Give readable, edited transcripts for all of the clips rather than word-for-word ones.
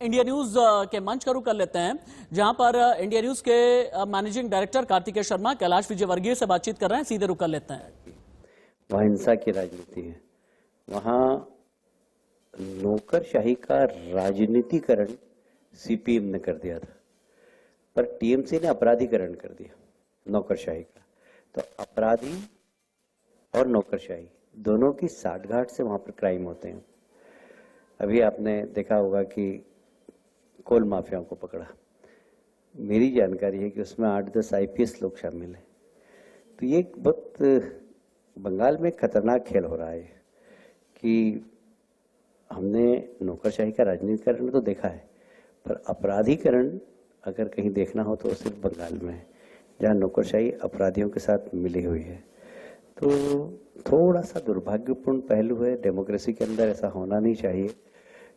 India news के मंच का रुख कर लेते हैं, जहां पर इंडिया न्यूज के मैनेजिंग डायरेक्टर कार्तिकेय शर्मा कैलाश विजयवर्गीय से बातचीत कर रहे हैं। सीधे रुख कर लेते हैं। वहाँ हिंसा की राजनीति है, वहाँ नौकरशाही का राजनीतिकरण सीपीएम ने कर दिया था, पर टीएमसी ने अपराधीकरण कर दिया नौकरशाही का। तो अपराधी और नौकरशाही दोनों की साठगांठ से वहां पर क्राइम होते हैं। अभी आपने देखा होगा कि कोल माफियाओं को पकड़ा, मेरी जानकारी है कि उसमें 8-10 आईपीएस लोग शामिल हैं। तो ये बहुत बंगाल में खतरनाक खेल हो रहा है कि हमने नौकरशाही का राजनीतिकरण तो देखा है, पर अपराधीकरण अगर कहीं देखना हो तो सिर्फ बंगाल में है, जहाँ नौकरशाही अपराधियों के साथ मिली हुई है। तो थोड़ा सा दुर्भाग्यपूर्ण पहलू है, डेमोक्रेसी के अंदर ऐसा होना नहीं चाहिए,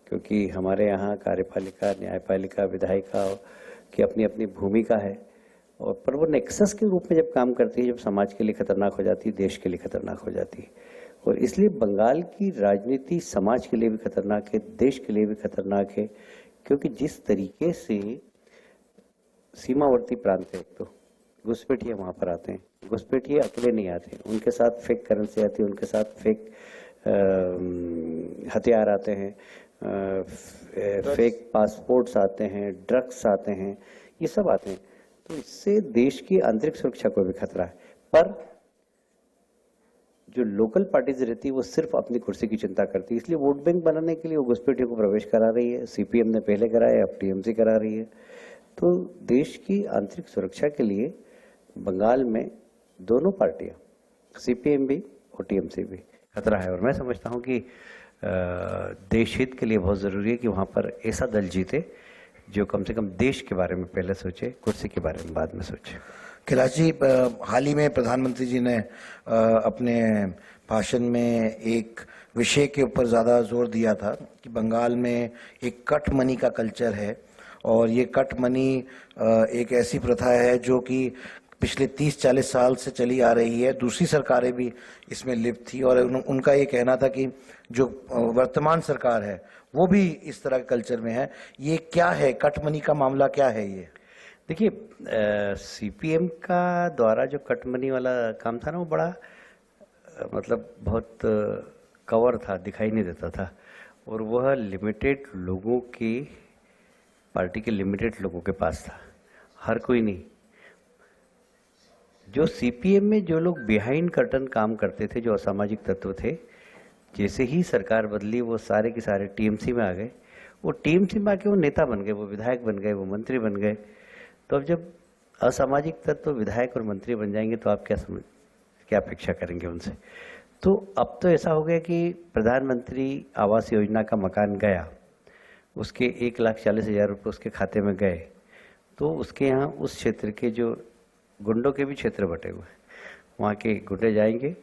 क्योंकि हमारे यहाँ कार्यपालिका, न्यायपालिका, विधायिका की अपनी अपनी भूमिका है, और पर वो नेक्सस के रूप में जब काम करती है, जब समाज के लिए खतरनाक हो जाती है, देश के लिए खतरनाक हो जाती है। और इसलिए बंगाल की राजनीति समाज के लिए भी खतरनाक है, देश के लिए भी खतरनाक है, क्योंकि जिस तरीके से सीमावर्ती प्रांत है, तो घुसपैठिए वहां पर आते हैं। घुसपैठिए अकेले नहीं आते, उनके साथ फेक करेंसी आती है, उनके साथ फेक हथियार आते हैं, फेक पासपोर्ट्स आते हैं, ड्रग्स आते हैं, ये सब आते हैं। तो इससे देश की आंतरिक सुरक्षा को भी खतरा है। पर जो लोकल पार्टीज रहती है वो सिर्फ अपनी कुर्सी की चिंता करती है, इसलिए वोट बैंक बनाने के लिए वो घुसपैठियों को प्रवेश करा रही है। सीपीएम ने पहले कराया, अब टीएमसी करा रही है। तो देश की आंतरिक सुरक्षा के लिए बंगाल में दोनों पार्टियां, सीपीएम भी और टीएमसी भी, खतरा है। और मैं समझता हूं कि देश हित के लिए बहुत जरूरी है कि वहां पर ऐसा दल जीते जो कम से कम देश के बारे में पहले सोचे, कुर्सी के बारे में बाद में सोचे। कैलाश जी, हाल ही में प्रधानमंत्री जी ने अपने भाषण में एक विषय के ऊपर ज़्यादा जोर दिया था कि बंगाल में एक कट मनी का कल्चर है, और ये कट मनी एक ऐसी प्रथा है जो कि पिछले 30-40 साल से चली आ रही है। दूसरी सरकारें भी इसमें लिप्त थी, और उनका ये कहना था कि जो वर्तमान सरकार है वो भी इस तरह के कल्चर में है। ये क्या है, कट मनी का मामला क्या है? ये देखिए, सीपीएम का द्वारा जो कट मनी वाला काम था ना, वो बड़ा मतलब बहुत कवर था, दिखाई नहीं देता था, और वह लिमिटेड लोगों की, पार्टी के लिमिटेड लोगों के पास था, हर कोई नहीं। जो सीपीएम में जो लोग बिहाइंड कर्टन काम करते थे, जो असामाजिक तत्व थे, जैसे ही सरकार बदली वो सारे के सारे टीएमसी में आ गए। वो टीएमसी में आके वो नेता बन गए, वो विधायक बन गए, वो मंत्री बन गए। तो अब जब असामाजिक तत्व विधायक और मंत्री बन जाएंगे तो आप क्या अपेक्षा करेंगे उनसे? तो अब तो ऐसा हो गया कि प्रधानमंत्री आवास योजना का मकान गया, उसके 1,40,000 रुपये उसके खाते में गए, तो उसके यहाँ उस क्षेत्र के जो गुंडों के भी क्षेत्र बटे हुए हैं, वहाँ के गुंडे जाएंगे,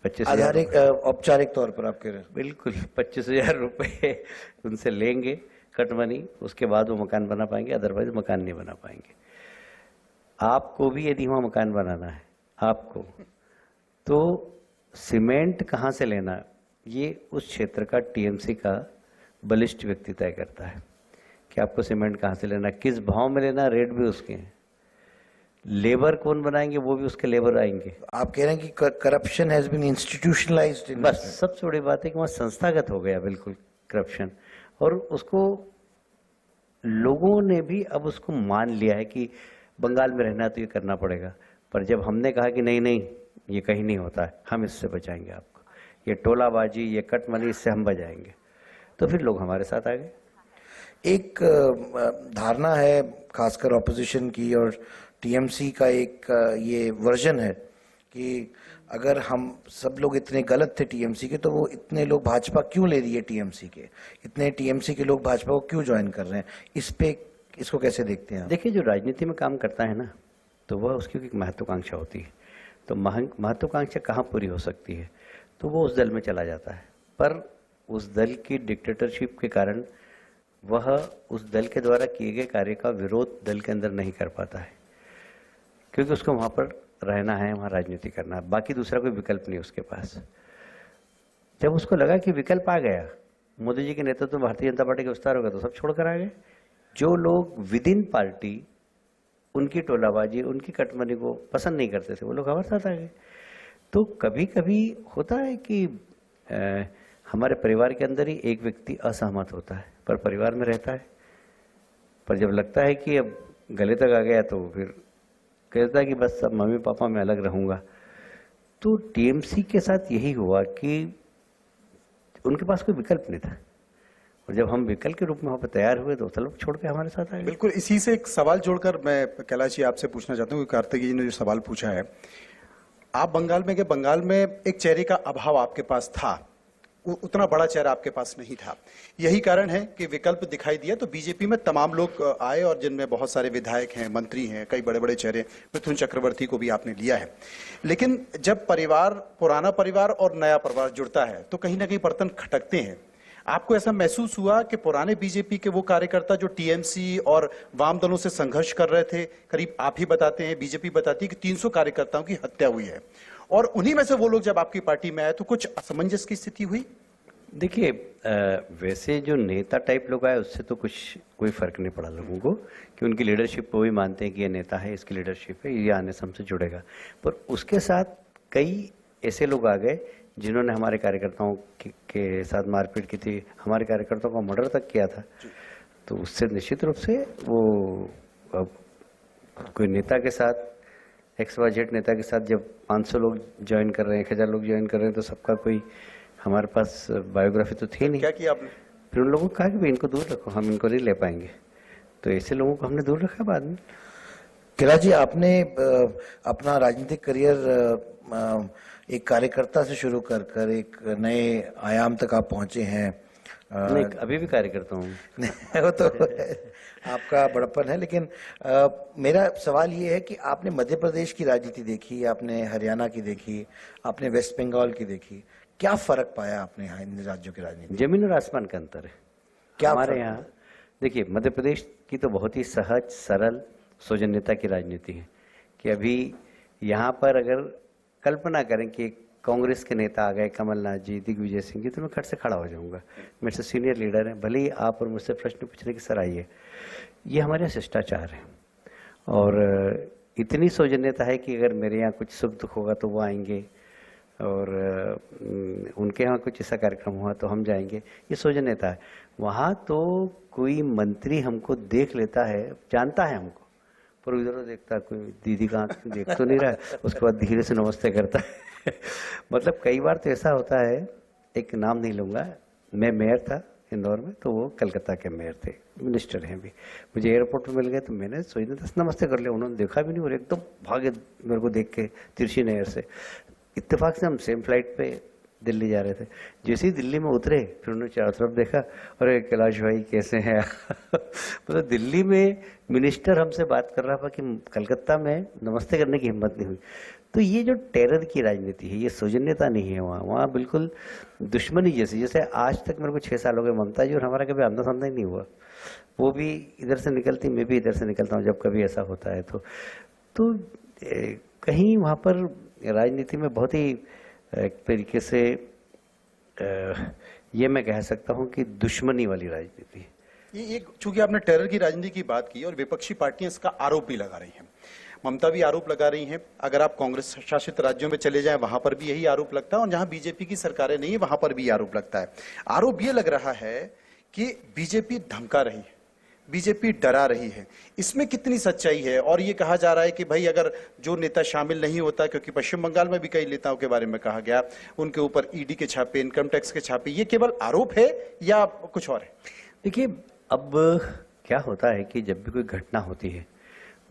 25,000 औपचारिक तौर पर आप कह रहे हैं? बिल्कुल 25,000 रुपये उनसे लेंगे कट मनी, उसके बाद वो मकान बना पाएंगे, अदरवाइज मकान नहीं बना पाएंगे। आपको भी यदि वहाँ मकान बनाना है आपको, तो सीमेंट कहाँ से लेना, ये उस क्षेत्र का टीएमसी का बलिष्ठ व्यक्ति तय करता है कि आपको सीमेंट कहाँ से लेना, किस भाव में लेना, रेट भी उसके हैं। लेबर कौन बनाएंगे, वो भी उसके लेबर आएंगे। आप कह रहे हैं कि करप्शन हैज बीन इंस्टीट्यूशनलाइज्ड। बस सबसे बड़ी बात है कि वहाँ संस्थागत हो गया बिल्कुल करप्शन, और उसको लोगों ने भी अब उसको मान लिया है कि बंगाल में रहना तो ये करना पड़ेगा। पर जब हमने कहा कि नहीं नहीं ये कहीं नहीं होता है, हम इससे बचाएंगे आपको, ये टोलाबाजी, ये कट मनी, इससे हम बचाएंगे, तो फिर लोग हमारे साथ आ गए। एक धारणा है खासकर ऑपोजिशन की और टीएमसी का, एक ये वर्जन है कि अगर हम सब लोग इतने गलत थे टीएमसी के, तो वो इतने लोग भाजपा क्यों ले रही है टीएमसी के, इतने टीएमसी के लोग भाजपा को क्यों ज्वाइन कर रहे हैं? इस पे, इसको कैसे देखते हैं? देखिए, जो राजनीति में काम करता है ना, तो वह उसकी एक महत्वाकांक्षा होती है। तो महत्वाकांक्षा कहाँ पूरी हो सकती है, तो वो उस दल में चला जाता है। पर उस दल की डिक्टेटरशिप के कारण वह उस दल के द्वारा किए गए कार्य का विरोध दल के अंदर नहीं कर पाता है, क्योंकि उसको वहाँ पर रहना है, वहाँ राजनीति करना है, बाकी दूसरा कोई विकल्प नहीं उसके पास। जब उसको लगा कि विकल्प आ गया, मोदी जी के नेतृत्व में भारतीय जनता पार्टी का विस्तार होगा तो सब छोड़कर आ गए। जो लोग विद इन पार्टी उनकी टोलाबाजी, उनकी कटमनी को पसंद नहीं करते थे, वो लोग हमारे साथ आ गए। तो कभी कभी होता है कि हमारे परिवार के अंदर ही एक व्यक्ति असहमत होता है पर परिवार में रहता है, पर जब लगता है कि अब गले तक आ गया तो फिर कहता है कि बस अब मम्मी पापा मैं अलग रहूँगा। तो टीएमसी के साथ यही हुआ कि उनके पास कोई विकल्प नहीं था, और जब हम विकल्प के रूप में वहाँ पर तैयार हुए तो सब लोग छोड़ के हमारे साथ आ गए। बिल्कुल, इसी से एक सवाल जोड़कर मैं कैलाश जी आपसे पूछना चाहता हूँ, कार्तिक जी ने जो सवाल पूछा है, आप बंगाल में गए, बंगाल में एक चेहरे का अभाव आपके पास था, उतना बड़ा चेहरा आपके पास नहीं था। यही कारण है कि विकल्प दिखाई दिया तो बीजेपी में तमाम लोग आए, और जिनमें बहुत सारे विधायक हैं, मंत्री हैं, कई बड़े बड़े चेहरे, मिथुन चक्रवर्ती को भी आपने लिया है। लेकिन जब परिवार, पुराना परिवार और नया परिवार जुड़ता है तो कहीं ना कहीं बर्तन खटकते हैं। आपको ऐसा महसूस हुआ कि पुराने बीजेपी के वो कार्यकर्ता जो टीएमसी और वाम दलों से संघर्ष कर रहे थे, करीब आप ही बताते हैं, बीजेपी बताती है कि 300 कार्यकर्ताओं की हत्या हुई है, और उन्हीं में से वो लोग जब आपकी पार्टी में आए तो कुछ असमंजस की स्थिति हुई? देखिए, वैसे जो नेता टाइप लोग आए उससे तो कोई फर्क नहीं पड़ा लोगों को, कि उनकी लीडरशिप को भी मानते हैं कि ये नेता है, इसकी लीडरशिप है, ये आने से हमसे जुड़ेगा। पर उसके साथ कई ऐसे लोग आ गए जिन्होंने हमारे कार्यकर्ताओं के साथ मारपीट की थी, हमारे कार्यकर्ताओं का मर्डर तक किया था। तो उससे निश्चित रूप से वो कोई नेता के साथ, XYZ नेता के साथ जब 500 लोग ज्वाइन कर रहे हैं, 1000 लोग ज्वाइन कर रहे हैं, तो सबका कोई हमारे पास बायोग्राफी तो थी नहीं। क्या किया आपने? फिर उन लोगों को कहा कि भाई इनको दूर रखो, हम इनको नहीं ले पाएंगे। तो ऐसे लोगों को हमने दूर रखा बाद में। कैलाश जी, आपने अपना राजनीतिक करियर एक कार्यकर्ता से शुरू कर एक नए आयाम तक आप पहुंचे हैं। नहीं, अभी भी कार्यकर्ता हूँ। वो तो आपका बड़प्पन है, लेकिन मेरा सवाल ये है कि आपने मध्य प्रदेश की राजनीति देखी, आपने हरियाणा की देखी, आपने वेस्ट बंगाल की देखी, क्या फर्क पाया आपने यहाँ इन राज्यों की राजनीति? जमीन और आसमान का अंतर है। क्या हमारे यहाँ देखिए, मध्य प्रदेश की तो बहुत ही सहज सरल सौजन्यता की राजनीति है, कि अभी यहाँ पर अगर कल्पना करें कि कांग्रेस के नेता आ गए, कमलनाथ जी, दिग्विजय सिंह जी, तो मैं खट से खड़ा हो जाऊंगा। मेरे से सीनियर लीडर हैं, भले ही आप और मुझसे प्रश्न पूछने की सर आइए। ये हमारे शिष्टाचार है, और इतनी सौजन्यता है कि अगर मेरे यहाँ कुछ सुख दुख होगा तो वो आएंगे, और उनके यहाँ कुछ ऐसा कार्यक्रम हुआ तो हम जाएंगे। ये सौजन्यता है। वहाँ तो कोई मंत्री हमको देख लेता है, जानता है हमको, पर उधर देखता है, कोई दीदी कहाँ देख तो नहीं रहा है, उसके बाद धीरे से नमस्ते करता है। मतलब कई बार तो ऐसा होता है, एक नाम नहीं लूँगा, मैं मेयर था इंदौर में, तो वो कलकत्ता के मेयर थे, मिनिस्टर हैं भी। मुझे एयरपोर्ट पर मिल गए तो मैंने सोचा था नमस्ते कर लिया, उन्होंने देखा भी नहीं और एकदम भागे मेरे को देख के तिरछी नहर से। इत्तेफाक से हम सेम फ्लाइट पे दिल्ली जा रहे थे। जैसे ही दिल्ली में उतरे फिर उन्होंने चारों तरफ देखा, अरे कैलाश भाई कैसे हैं। मतलब दिल्ली में मिनिस्टर हमसे बात कर रहा था कि कलकत्ता में नमस्ते करने की हिम्मत नहीं हुई। तो ये जो टेरर की राजनीति है, ये सौजन्यता नहीं है वहाँ बिल्कुल दुश्मनी जैसी। जैसे आज तक मेरे को 6 साल हो गए, ममता जी और हमारा कभी आमना सामना ही नहीं हुआ। वो भी इधर से निकलती, मैं भी इधर से निकलता हूँ जब कभी ऐसा होता है तो कहीं वहाँ पर राजनीति में बहुत ही एक तरीके से ये मैं कह सकता हूँ कि दुश्मनी वाली राजनीति है। ये चूंकि आपने टेरर की राजनीति की बात की और विपक्षी पार्टियां इसका आरोप भी लगा रही हैं, ममता भी आरोप लगा रही हैं। अगर आप कांग्रेस शासित राज्यों में चले जाएं वहां पर भी यही आरोप लगता है, और जहां बीजेपी की सरकारें नहीं है वहां पर भी आरोप लगता है। आरोप ये लग रहा है कि बीजेपी धमका रही है, बीजेपी डरा रही है। इसमें कितनी सच्चाई है? और ये कहा जा रहा है कि भाई अगर जो नेता शामिल नहीं होता, क्योंकि पश्चिम बंगाल में भी कई नेताओं के बारे में कहा गया, उनके ऊपर ईडी के छापे, इनकम टैक्स के छापे, ये केवल आरोप है या कुछ और है? देखिए, अब क्या होता है कि जब भी कोई घटना होती है,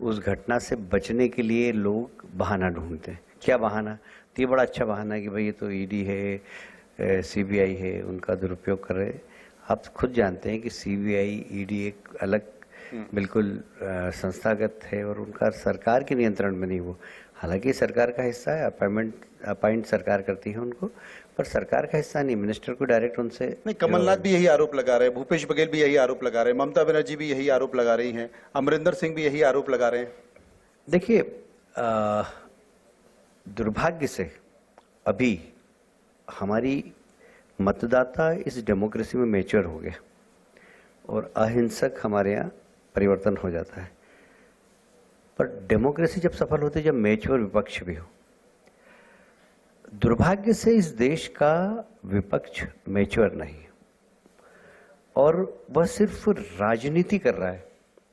उस घटना से बचने के लिए लोग बहाना ढूंढते हैं। क्या बहाना? तो ये बड़ा अच्छा बहाना है कि भाई ये तो ईडी है, CBI है, उनका दुरुपयोग कर रहे। आप खुद जानते हैं कि CBI, ED एक अलग बिल्कुल संस्थागत है, और उनका सरकार के नियंत्रण में नहीं वो। हालांकि सरकार का हिस्सा है, अपॉइंट सरकार करती है उनको, पर सरकार का हिस्सा नहीं। मिनिस्टर को डायरेक्ट उनसे नहीं। कमलनाथ भी यही आरोप लगा रहे हैं, भूपेश बघेल भी यही आरोप लगा रहे हैं, ममता बनर्जी भी यही आरोप लगा रही हैं, अमरिंदर सिंह भी यही आरोप लगा रहे हैं। देखिए, दुर्भाग्य से अभी हमारी मतदाता इस डेमोक्रेसी में मैच्योर हो गया और अहिंसक हमारे यहाँ परिवर्तन हो जाता है। पर डेमोक्रेसी जब सफल होती है जब मैच्योर विपक्ष भी हो। दुर्भाग्य से इस देश का विपक्ष मैच्योर नहीं है और वह सिर्फ राजनीति कर रहा है,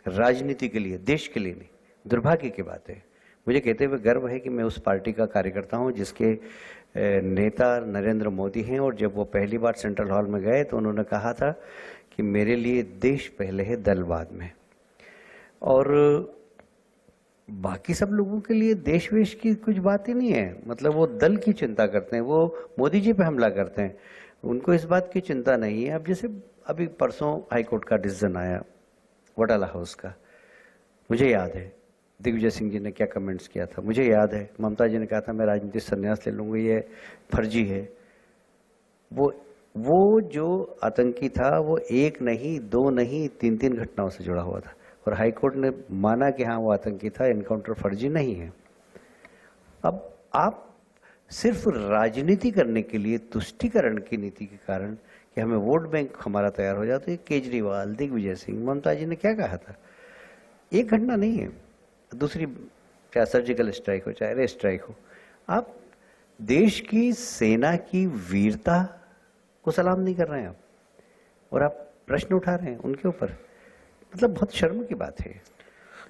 राजनीति के लिए, देश के लिए नहीं। दुर्भाग्य की बात है। मुझे कहते हुए गर्व है कि मैं उस पार्टी का कार्यकर्ता हूं जिसके नेता नरेंद्र मोदी हैं और जब वो पहली बार सेंट्रल हॉल में गए तो उन्होंने कहा था कि मेरे लिए देश पहले है, दल बाद में। और बाकी सब लोगों के लिए देश वेश की कुछ बात ही नहीं है। मतलब वो दल की चिंता करते हैं, वो मोदी जी पे हमला करते हैं, उनको इस बात की चिंता नहीं है। अब जैसे अभी परसों हाईकोर्ट का डिसीजन आया वोटाला हाउस का, मुझे याद है दिग्विजय सिंह जी ने क्या कमेंट्स किया था, मुझे याद है ममता जी ने कहा था मैं राजनीतिक संन्यास ले लूंगी, ये फर्जी है। वो जो आतंकी था वो एक नहीं, दो नहीं, तीन घटनाओं से जुड़ा हुआ था और हाईकोर्ट ने माना कि हाँ वो आतंकी था, एनकाउंटर फर्जी नहीं है। अब आप सिर्फ राजनीति करने के लिए तुष्टीकरण की नीति के कारण कि हमें वोट बैंक हमारा तैयार हो जाए, तो केजरीवाल, दिग्विजय सिंह, ममता जी ने क्या कहा था, एक घटना नहीं है। दूसरी क्या सर्जिकल स्ट्राइक हो चाहे एयर स्ट्राइक हो, आप देश की सेना की वीरता को सलाम नहीं कर रहे हैं आप, और आप प्रश्न उठा रहे हैं उनके ऊपर। मतलब बहुत शर्म की बात है।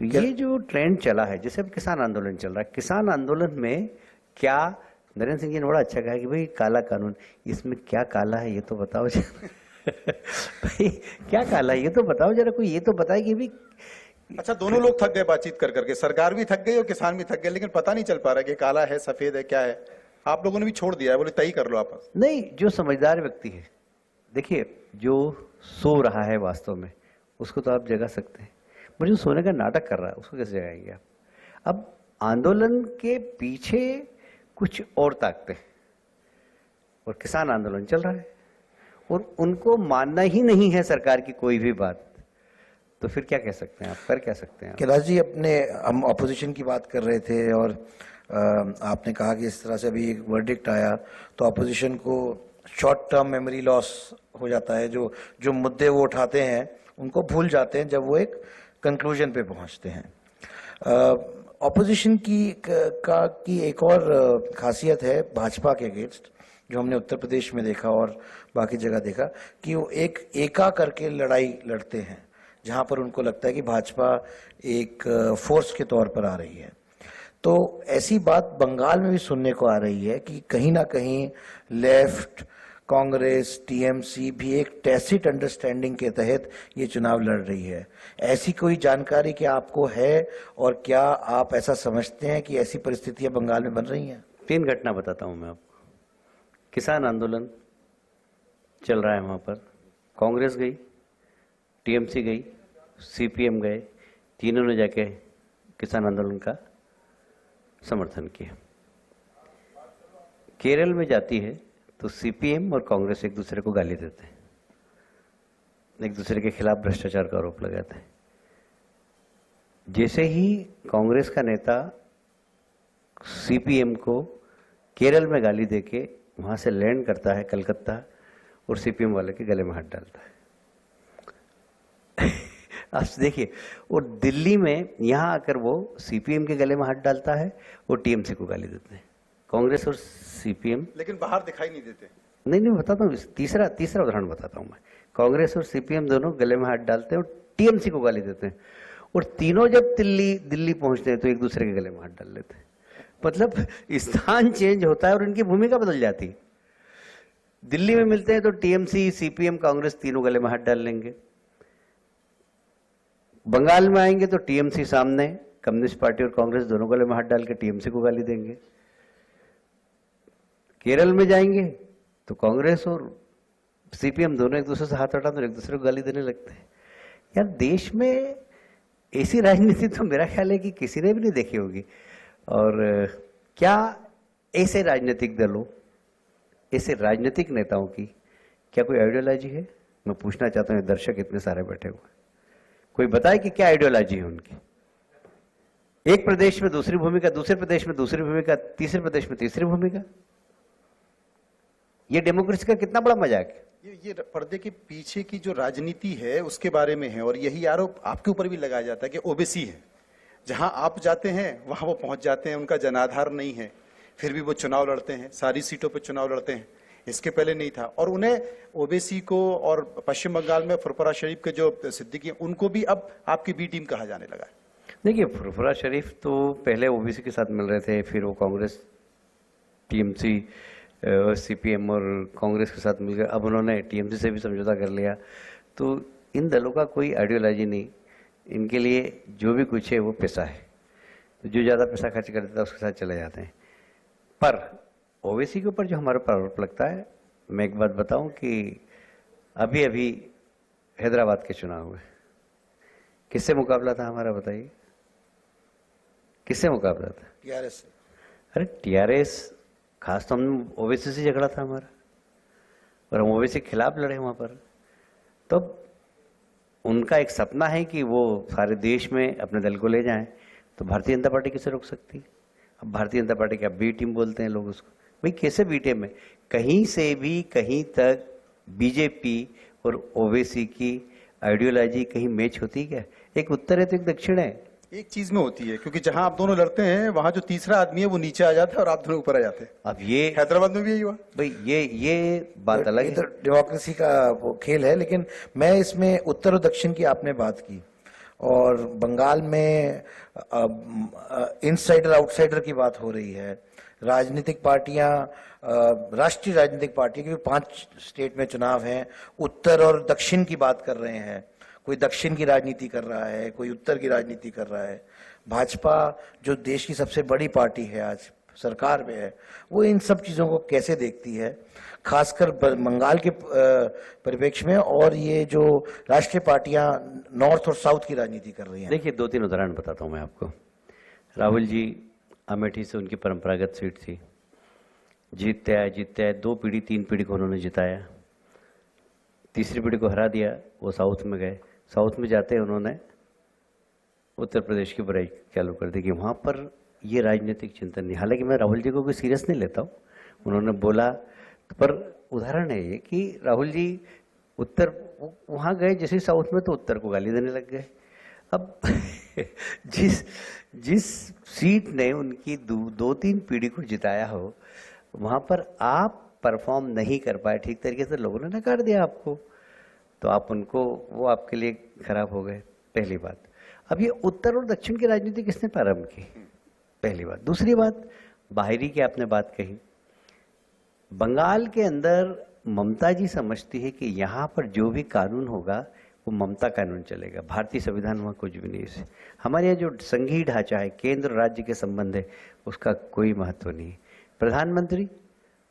ये जो ट्रेंड चला है, जैसे अब किसान आंदोलन चल रहा है, किसान आंदोलन में क्या नरेंद्र सिंह जी ने बड़ा अच्छा कहा कि भाई काला कानून, इसमें क्या काला है ये तो बताओ जरा भाई क्या काला है ये तो बताओ जरा, कोई ये तो बताए कि भाई। अच्छा, दोनों लोग थक गए बातचीत कर करके, सरकार भी थक गई और किसान भी थक गए, लेकिन पता नहीं चल पा रहा कि काला है, सफेद है, क्या है। आप लोगों ने भी छोड़ दिया है, बोले तय कर लो आपस। नहीं, जो समझदार व्यक्ति है, देखिए जो सो रहा है वास्तव में उसको तो आप जगा सकते हैं, मुझे सोने का नाटक कर रहा है उसको कैसे जगाएंगे आप। अब आंदोलन के पीछे कुछ और ताकतें, और किसान आंदोलन चल रहा है और उनको मानना ही नहीं है सरकार की कोई भी बात, तो फिर क्या कह सकते हैं आप, कर क्या सकते हैं आप? कैलाश जी, हम ऑपोजिशन की बात कर रहे थे और आपने कहा कि इस तरह से अभी एक वर्डिक्ट आया तो ऑपोजिशन को शॉर्ट टर्म मेमोरी लॉस हो जाता है। जो मुद्दे वो उठाते हैं उनको भूल जाते हैं जब वो एक कंक्लूजन पे पहुंचते हैं। ऑपोजिशन की एक और खासियत है भाजपा के अगेंस्ट, जो हमने उत्तर प्रदेश में देखा और बाकी जगह देखा, कि वो एका करके लड़ाई लड़ते हैं जहां पर उनको लगता है कि भाजपा एक फोर्स के तौर पर आ रही है। तो ऐसी बात बंगाल में भी सुनने को आ रही है कि कहीं ना कहीं लेफ्ट, कांग्रेस, टीएमसी भी एक टैसिट अंडरस्टैंडिंग के तहत ये चुनाव लड़ रही है। ऐसी कोई जानकारी क्या आपको है और क्या आप ऐसा समझते हैं कि ऐसी परिस्थितियां बंगाल में बन रही हैं? 3 घटना बताता हूं मैं आपको। किसान आंदोलन चल रहा है, वहां पर कांग्रेस गई, टीएमसी गई, सीपीएम गए, तीनों ने जाके किसान आंदोलन का समर्थन किया। केरल में जाती है तो सीपीएम और कांग्रेस एक दूसरे को गाली देते हैं, एक दूसरे के खिलाफ भ्रष्टाचार का आरोप लगाते हैं। जैसे ही कांग्रेस का नेता सीपीएम को केरल में गाली देके वहां से लैंड करता है कलकत्ता और सीपीएम वाले के गले में हाथ डालता है आप देखिए, और दिल्ली में यहां आकर वो सीपीएम के गले में हाथ डालता है और टीएमसी को गाली देते हैं, कांग्रेस और सीपीएम। लेकिन बाहर दिखाई नहीं देते। नहीं बताता हूँ, तीसरा उदाहरण बताता हूँ मैं। कांग्रेस और सीपीएम दोनों गले में हाथ डालते हैं और टीएमसी को गाली देते हैं, और तीनों जब दिल्ली पहुंचते हैं तो एक दूसरे के गले में हाथ डाल लेते हैं। मतलब स्थान चेंज होता है और इनकी भूमिका बदल जाती है। दिल्ली में मिलते हैं तो टीएमसी, सीपीएम, कांग्रेस तीनों गले में हाथ डाल लेंगे। बंगाल में आएंगे तो टीएमसी सामने, कम्युनिस्ट पार्टी और कांग्रेस दोनों गले में हाथ डाल के टीएमसी को गाली देंगे। केरल में जाएंगे तो कांग्रेस और सीपीएम दोनों एक दूसरे से हाथ हटाते और एक दूसरे को गाली देने लगते हैं। यार, देश में ऐसी राजनीति तो मेरा ख्याल है कि किसी ने भी नहीं देखी होगी। और क्या ऐसे राजनीतिक दलों, ऐसे राजनीतिक नेताओं की क्या कोई आइडियोलॉजी है? मैं पूछना चाहता हूँ, दर्शक इतने सारे बैठे हुए, कोई बताए कि क्या आइडियोलॉजी है उनकी? एक प्रदेश में दूसरी भूमिका, दूसरे प्रदेश में दूसरी भूमिका, तीसरे प्रदेश में तीसरी भूमिका। ये डेमोक्रेसी का कितना बड़ा मजाक है। ये पर्दे के पीछे की जो राजनीति है उसके बारे में है, और यही आरोप आपके ऊपर भी लगाया जाता है कि ओबीसी है, जहां आप जाते हैं वहां वो पहुंच जाते हैं, उनका जनाधार नहीं है, फिर भी वो चुनाव लड़ते हैं, सारी सीटों पर चुनाव लड़ते हैं। इसके पहले नहीं था, और उन्हें ओबीसी को और पश्चिम बंगाल में फुरफुरा शरीफ के जो सिद्दीकी उनको भी अब आपकी बी टीम कहा जाने लगा है। देखिए, फुरफुरा शरीफ तो पहले ओबीसी के साथ मिल रहे थे, फिर वो कांग्रेस, टीएमसी, सीपीएम और कांग्रेस के साथ मिलकर अब उन्होंने टीएमसी से भी समझौता कर लिया। तो इन दलों का कोई आइडियोलॉजी नहीं, इनके लिए जो भी कुछ है वो पैसा है, तो जो ज़्यादा पैसा खर्च कर देता है उसके साथ चले जाते हैं। पर ओवैसी के ऊपर जो हमारे पर आरोप लगता है, मैं एक बात बताऊं कि अभी अभी हैदराबाद के चुनाव हुए, किससे मुकाबला था हमारा, बताइए किससे मुकाबला था? टीआरएस। अरे टीआरएस, खास तो हम ओवैसी से झगड़ा था हमारा, और हम ओवैसी के खिलाफ लड़े वहां पर। तो उनका एक सपना है कि वो सारे देश में अपने दल को ले जाएं, तो भारतीय जनता पार्टी किसे रोक सकती? अब भारतीय जनता पार्टी का बी टीम बोलते हैं लोग उसको। भाई कैसे बी टीम है? कहीं से भी कहीं तक बीजेपी और ओवैसी की आइडियोलॉजी कहीं मैच होती है क्या? एक उत्तर है तो एक दक्षिण है। एक चीज में होती है, क्योंकि जहां आप दोनों लड़ते हैं वहां जो तीसरा आदमी है वो नीचे आ जाता है और आप दोनों ऊपर आ जाते हैं। अब ये हैदराबाद में भी यही हुआ भाई, ये बात अलग ये है। तो डेमोक्रेसी का वो खेल है, लेकिन मैं इसमें उत्तर और दक्षिण की आपने बात की, और बंगाल में इनसाइडर आउटसाइडर की बात हो रही है। राजनीतिक पार्टियां, राष्ट्रीय राजनीतिक पार्टी, क्योंकि 5 स्टेट में चुनाव हैं, उत्तर और दक्षिण की बात कर रहे हैं। कोई दक्षिण की राजनीति कर रहा है, कोई उत्तर की राजनीति कर रहा है। भाजपा जो देश की सबसे बड़ी पार्टी है, आज सरकार में है, वो इन सब चीजों को कैसे देखती है, खासकर बंगाल के परिप्रेक्ष्य में, और ये जो राष्ट्रीय पार्टियां नॉर्थ और साउथ की राजनीति कर रही हैं। देखिए, 2-3 उदाहरण बताता हूं मैं आपको। राहुल जी अमेठी से, उनकी परंपरागत सीट थी, जीतते आए 2 पीढ़ी 3 पीढ़ी को उन्होंने जिताया, तीसरी पीढ़ी को हरा दिया, वो साउथ में गए। साउथ में जाते हैं उन्होंने उत्तर प्रदेश की बुराई चालू कर दी कि वहाँ पर ये राजनीतिक चिंतन नहीं। हालांकि मैं राहुल जी को कोई सीरियस नहीं लेता हूँ, उन्होंने बोला, पर उदाहरण है ये कि राहुल जी उत्तर वहाँ गए जैसे साउथ में, तो उत्तर को गाली देने लग गए। अब जिस सीट ने उनकी 2-3 पीढ़ी को जिताया हो, वहाँ पर आप परफॉर्म नहीं कर पाए ठीक तरीके से, लोगों ने नकार दिया आपको, तो आप उनको, वो आपके लिए खराब हो गए, पहली बात। अब ये उत्तर और दक्षिण की राजनीति किसने प्रारंभ की? पहली बात। दूसरी बात, बाहरी की आपने बात कही। बंगाल के अंदर ममता जी समझती है कि यहाँ पर जो भी कानून होगा वो ममता कानून चलेगा, भारतीय संविधान वहाँ कुछ भी नहीं है। हमारे यहाँ जो संघीय ढांचा है, केंद्र राज्य के संबंध है, उसका कोई महत्व नहीं है। प्रधानमंत्री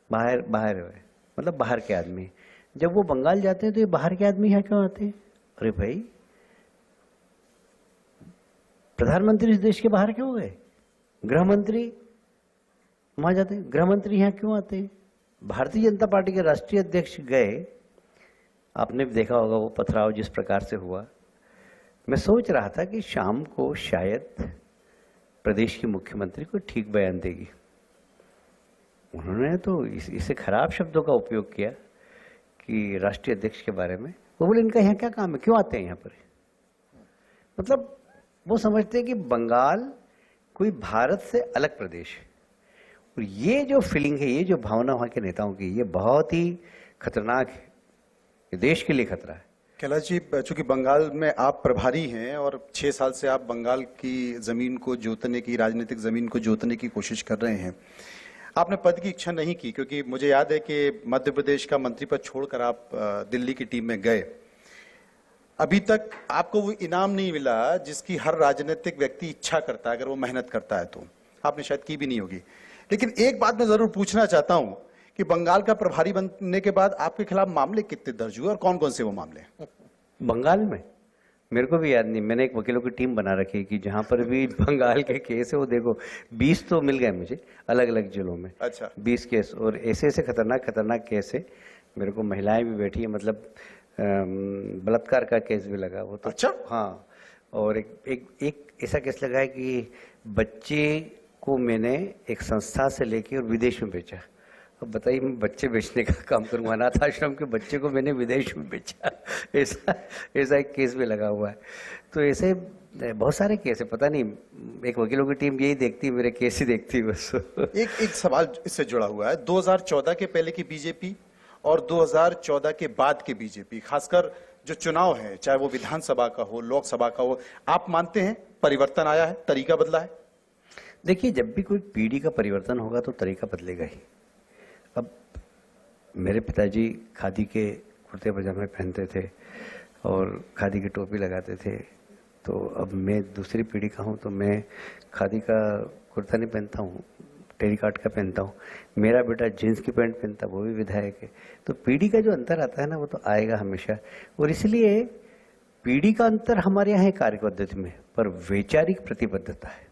बाहर है, मतलब बाहर के आदमी। जब वो बंगाल जाते हैं तो ये बाहर के आदमी यहाँ क्यों आते हैं? अरे भाई, प्रधानमंत्री इस देश के बाहर क्यों गए? गृह मंत्री वहां जाते हैं, गृह मंत्री यहाँ क्यों आते हैं? भारतीय जनता पार्टी के राष्ट्रीय अध्यक्ष गए, आपने भी देखा होगा वो पथराव जिस प्रकार से हुआ। मैं सोच रहा था कि शाम को शायद प्रदेश की मुख्यमंत्री को ठीक बयान देगी, उन्होंने तो इससे खराब शब्दों का उपयोग किया कि राष्ट्रीय अध्यक्ष के बारे में। वो बोले इनका यहाँ क्या काम है, क्यों आते हैं यहाँ पर? मतलब वो समझते हैं कि बंगाल कोई भारत से अलग प्रदेश है, और ये जो फीलिंग है, ये जो भावना वहाँ के नेताओं की, ये बहुत ही खतरनाक है, ये देश के लिए खतरा है। कैलाश जी, चूंकि बंगाल में आप प्रभारी हैं और 6 साल से आप बंगाल की जमीन को जोतने की, राजनीतिक जमीन को जोतने की कोशिश कर रहे हैं, आपने पद की इच्छा नहीं की, क्योंकि मुझे याद है कि मध्य प्रदेश का मंत्री पद छोड़कर आप दिल्ली की टीम में गए। अभी तक आपको वो इनाम नहीं मिला जिसकी हर राजनीतिक व्यक्ति इच्छा करता है, अगर वो मेहनत करता है तो। आपने शायद की भी नहीं होगी। लेकिन एक बात मैं जरूर पूछना चाहता हूं कि बंगाल का प्रभारी बनने के बाद आपके खिलाफ मामले कितने दर्ज हुए और कौन कौन से वो मामले? बंगाल में मेरे को भी याद नहीं, मैंने एक वकीलों की टीम बना रखी है कि जहां पर भी बंगाल के केस है, वो देखो 20 तो मिल गए मुझे अलग अलग जिलों में। अच्छा। 20 केस, और ऐसे खतरनाक केस है। मेरे को महिलाएं भी बैठी है, मतलब बलात्कार का केस भी लगा वो तो। अच्छा। हाँ, और एक ऐसा केस लगा है कि बच्चे को मैंने एक संस्था से लेके और विदेश में बेचा। अब बताइए, मैं बच्चे बेचने का काम करूँगा? अनाथ आश्रम के बच्चे को मैंने विदेश में बेचा, ऐसा एक केस में लगा हुआ है। तो ऐसे बहुत सारे केस है, पता नहीं, एक वकीलों की टीम यही देखती है, मेरे केस ही देखती है बस। एक सवाल इससे जुड़ा हुआ है, 2014 के पहले की बीजेपी और 2014 के बाद की बीजेपी, खासकर जो चुनाव है, चाहे वो विधानसभा का हो, लोकसभा का हो, आप मानते हैं परिवर्तन आया है, तरीका बदला है? देखिए, जब भी कोई पीढ़ी का परिवर्तन होगा तो तरीका बदलेगा ही। अब मेरे पिताजी खादी के कुर्ते पजामे पहनते थे और खादी की टोपी लगाते थे, तो अब मैं दूसरी पीढ़ी का हूँ तो मैं खादी का कुर्ता नहीं पहनता हूँ, टेरिकॉट का पहनता हूँ। मेरा बेटा जीन्स की पैंट पहनता, वो भी विधायक है। तो पीढ़ी का जो अंतर आता है ना, वो तो आएगा हमेशा। और इसलिए पीढ़ी का अंतर हमारे यहाँ है कार्य पद्धति में, पर वैचारिक प्रतिबद्धता है।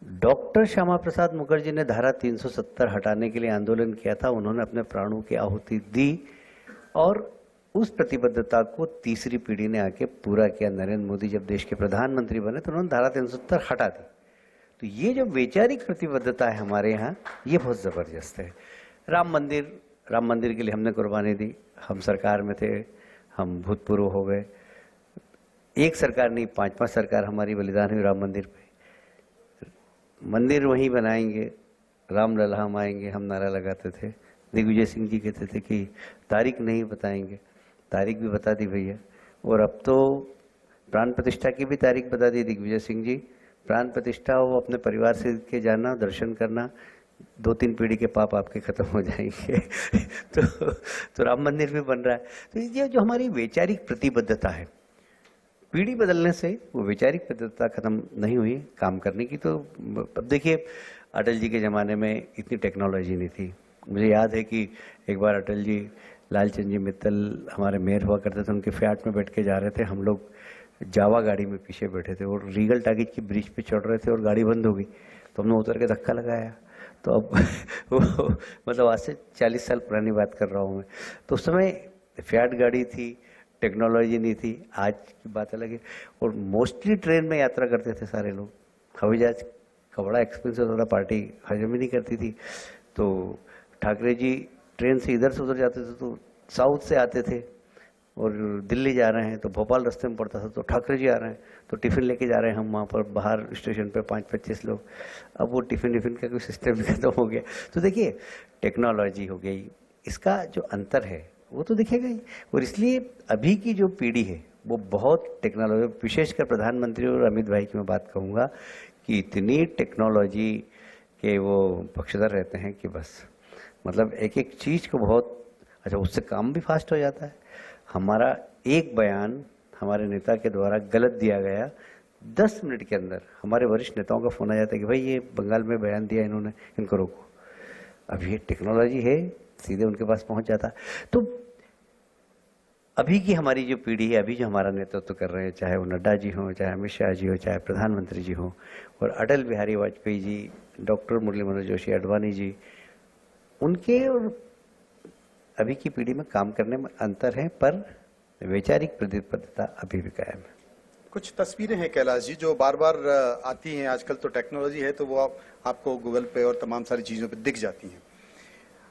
डॉक्टर श्यामा प्रसाद मुखर्जी ने धारा 370 हटाने के लिए आंदोलन किया था, उन्होंने अपने प्राणों की आहुति दी और उस प्रतिबद्धता को तीसरी पीढ़ी ने आके पूरा किया। नरेंद्र मोदी जब देश के प्रधानमंत्री बने तो उन्होंने धारा 370 हटा दी। तो ये जो वैचारिक प्रतिबद्धता है हमारे यहाँ, ये बहुत ज़बरदस्त है। राम मंदिर के लिए हमने कुर्बानी दी, हम सरकार में थे, हम भूतपूर्व हो गए। एक सरकार नहीं, 5-5 सरकार हमारी बलिदान हुई राम मंदिर पे। मंदिर वहीं बनाएंगे, राम लला हम आएंगे, हम नारा लगाते थे। दिग्विजय सिंह जी कहते थे कि तारीख नहीं बताएंगे, तारीख भी बता दी भैया। और अब तो प्राण प्रतिष्ठा की भी तारीख बता दी दिग्विजय सिंह जी। प्राण प्रतिष्ठा हो, अपने परिवार से के जाना, दर्शन करना, 2-3 पीढ़ी के पाप आपके खत्म हो जाएंगे। तो राम मंदिर भी बन रहा है। तो ये जो हमारी वैचारिक प्रतिबद्धता है, पीढ़ी बदलने से वो वैचारिक प्रतिबद्धता खत्म नहीं हुई काम करने की। तो अब देखिए, अटल जी के ज़माने में इतनी टेक्नोलॉजी नहीं थी। मुझे याद है कि एक बार अटल जी, लालचंद जी मित्तल हमारे मेयर हुआ करते थे, उनके फ्लैट में बैठ के जा रहे थे, हम लोग जावा गाड़ी में पीछे बैठे थे और रीगल टाकीज की ब्रिज पे चढ़ रहे थे और गाड़ी बंद हो गई, तो हमने उतर के धक्का लगाया। तो अब वो मतलब आज से 40 साल पुरानी बात कर रहा हूँ मैं। तो उस समय फियाट गाड़ी थी, टेक्नोलॉजी नहीं थी, आज की बात अलग है। और मोस्टली ट्रेन में यात्रा करते थे सारे लोग, हवाई जहाज का बड़ा एक्सपेंसिव होता था, पार्टी हजम ही नहीं करती थी। तो ठाकरे जी ट्रेन से इधर से उधर जाते थे, तो साउथ से आते थे और दिल्ली जा रहे हैं तो भोपाल रास्ते में पड़ता था, तो ठाकरे जी आ रहे हैं तो टिफ़िन लेके जा रहे हैं हम वहाँ पर बाहर स्टेशन पे 5-25 लोग। अब वो टिफ़िन का कोई सिस्टम भी खत्म हो गया। तो देखिए, टेक्नोलॉजी हो गई, इसका जो अंतर है वो तो दिखेगा ही। और इसलिए अभी की जो पीढ़ी है वो बहुत टेक्नोलॉजी, विशेषकर प्रधानमंत्री और अमित भाई की मैं बात कहूँगा कि इतनी टेक्नोलॉजी के वो पक्षधर रहते हैं कि बस मतलब एक एक चीज़ को बहुत अच्छा, उससे काम भी फास्ट हो जाता है। हमारा एक बयान हमारे नेता के द्वारा गलत दिया गया, 10 मिनट के अंदर हमारे वरिष्ठ नेताओं का फ़ोन आ जाता है कि भाई ये बंगाल में बयान दिया इन्होंने, इनको रोको। अब ये टेक्नोलॉजी है, सीधे उनके पास पहुंच जाता। तो अभी की हमारी जो पीढ़ी है, अभी जो हमारा नेतृत्व कर रहे हैं, चाहे वो नड्डा जी हों, चाहे अमित शाह जी हो, चाहे प्रधानमंत्री जी हों, और अटल बिहारी वाजपेयी जी, डॉक्टर मुरली मनोहर जोशी, अडवाणी जी, उनके और अभी की पीढ़ी में काम करने में अंतर है, पर वैचारिक प्रतिबद्धता अभी भी कायम है। कुछ तस्वीरें हैं कैलाश जी जो बार बार आती हैं, आजकल तो टेक्नोलॉजी है तो वो आपको गूगल पे और तमाम सारी चीज़ों पे दिख जाती हैं।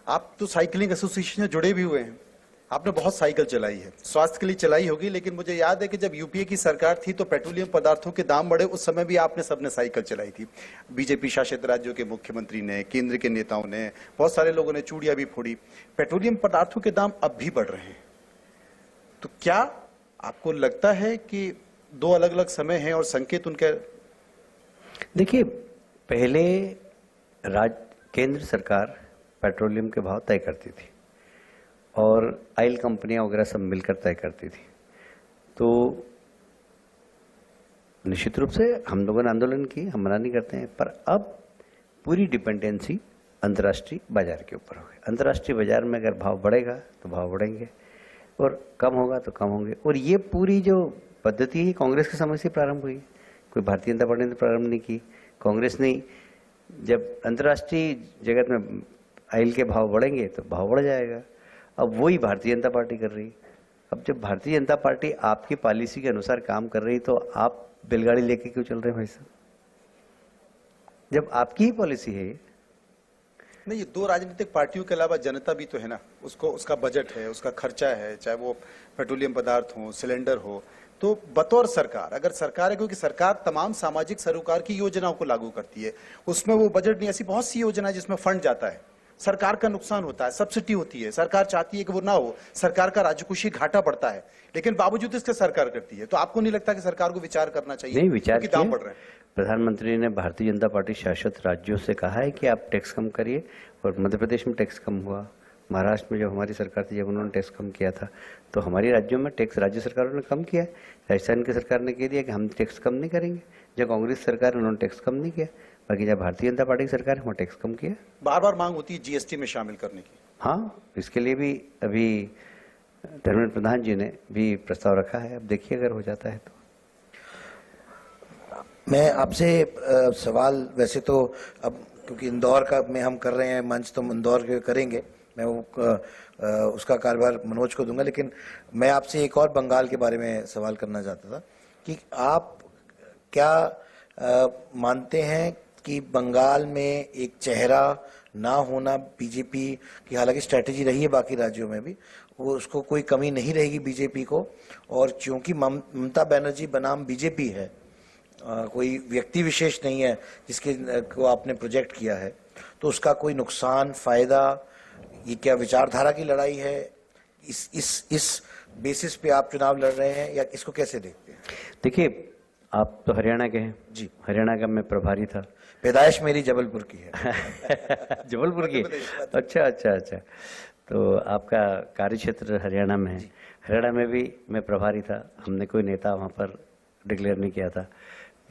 आप तो साइकिलिंग एसोसिएशन से जुड़े भी हुए हैं, आपने बहुत साइकिल चलाई है, स्वास्थ्य के लिए चलाई होगी, लेकिन मुझे याद है कि जब यूपीए की सरकार थी तो पेट्रोलियम पदार्थों के दाम बढ़े, उस समय भी आपने सबने साइकिल चलाई थी। बीजेपी शासित राज्यों के मुख्यमंत्री ने, केंद्र के नेताओं ने, बहुत सारे लोगों ने चूड़ियां भी फोड़ी। पेट्रोलियम पदार्थों के दाम अब भी बढ़ रहे हैं, तो क्या आपको लगता है कि दो अलग अलग समय हैं और संकेत उनके? देखिए, पहले केंद्र सरकार पेट्रोलियम के भाव तय करती थी और ऑयल कंपनियां वगैरह सब मिलकर तय करती थी। तो निश्चित रूप से हम लोगों ने आंदोलन की, हम मना नहीं करते हैं, पर अब पूरी डिपेंडेंसी अंतर्राष्ट्रीय बाजार के ऊपर हो गई। अंतर्राष्ट्रीय बाजार में अगर भाव बढ़ेगा तो भाव बढ़ेंगे और कम होगा तो कम होंगे। और ये पूरी जो पद्धति है कांग्रेस के समय से प्रारंभ हुई, कोई भारतीय जनता पार्टी ने प्रारंभ नहीं की। कांग्रेस ने जब अंतर्राष्ट्रीय जगत में ऑयल के भाव बढ़ेंगे तो भाव बढ़ जाएगा। अब वही भारतीय जनता पार्टी कर रही। अब जब भारतीय जनता पार्टी आपकी पॉलिसी के अनुसार काम कर रही तो आप बैलगाड़ी लेके क्यों चल रहे हैं भाई साहब? जब आपकी ही पॉलिसी है, नहीं, ये दो राजनीतिक पार्टियों के अलावा जनता भी तो है ना, उसको उसका बजट है, उसका खर्चा है, चाहे वो पेट्रोलियम पदार्थ हो, सिलेंडर हो। तो बतौर सरकार, अगर सरकार है, क्योंकि सरकार तमाम सामाजिक सरोकार की योजनाओं को लागू करती है, उसमें वो बजट नहीं, ऐसी बहुत सी योजना है जिसमें फंड जाता है, सरकार का नुकसान होता है, सब्सिडी होती है, सरकार चाहती है कि वो ना हो, सरकार का राजकोषीय घाटा बढ़ता है, लेकिन बावजूद इसके सरकार करती है। तो आपको नहीं लगता कि सरकार को विचार करना चाहिए? नहीं, विचार क्योंकि दाम किया। बढ़ रहे हैं। प्रधानमंत्री ने भारतीय जनता पार्टी शासित राज्यों से कहा है कि आप टैक्स कम करिए, और मध्य प्रदेश में टैक्स कम हुआ, महाराष्ट्र में जब हमारी सरकार थी जब उन्होंने टैक्स कम किया था, तो हमारी राज्यों में टैक्स राज्य सरकारों ने कम किया है। राजस्थान की सरकार ने कह दिया कि हम टैक्स कम नहीं करेंगे। जब कांग्रेस सरकार है उन्होंने टैक्स कम नहीं किया, बाकी जब भारतीय जनता पार्टी की सरकार है वहाँ टैक्स कम किया। बार बार मांग होती है जीएसटी में शामिल करने की। हाँ, इसके लिए भी अभी धर्मेंद्र प्रधान जी ने भी प्रस्ताव रखा है, अब देखिए अगर हो जाता है तो। मैं आपसे सवाल, वैसे तो अब क्योंकि इंदौर का में हम कर रहे हैं मंच, तो इंदौर के करेंगे, मैं वो उसका कार्यभार मनोज को दूंगा, लेकिन मैं आपसे एक और बंगाल के बारे में सवाल करना चाहता था कि आप क्या मानते हैं कि बंगाल में एक चेहरा ना होना बीजेपी की, हालांकि स्ट्रैटेजी रही है बाकी राज्यों में भी, वो उसको कोई कमी नहीं रहेगी बीजेपी को, और चूंकि ममता बनर्जी बनाम बीजेपी है, कोई व्यक्ति विशेष नहीं है जिसके को आपने प्रोजेक्ट किया है, तो उसका कोई नुकसान फायदा, ये क्या विचारधारा की लड़ाई है, इस बेसिस पे आप चुनाव लड़ रहे हैं, या इसको कैसे देखते हैं? देखिए, आप तो हरियाणा के हैं जी, हरियाणा का मैं प्रभारी था। पैदाइश मेरी जबलपुर की है। जबलपुर की? अच्छा अच्छा अच्छा। तो आपका कार्य क्षेत्र हरियाणा में है। हरियाणा में भी मैं प्रभारी था, हमने कोई नेता वहाँ पर डिक्लेयर नहीं किया था।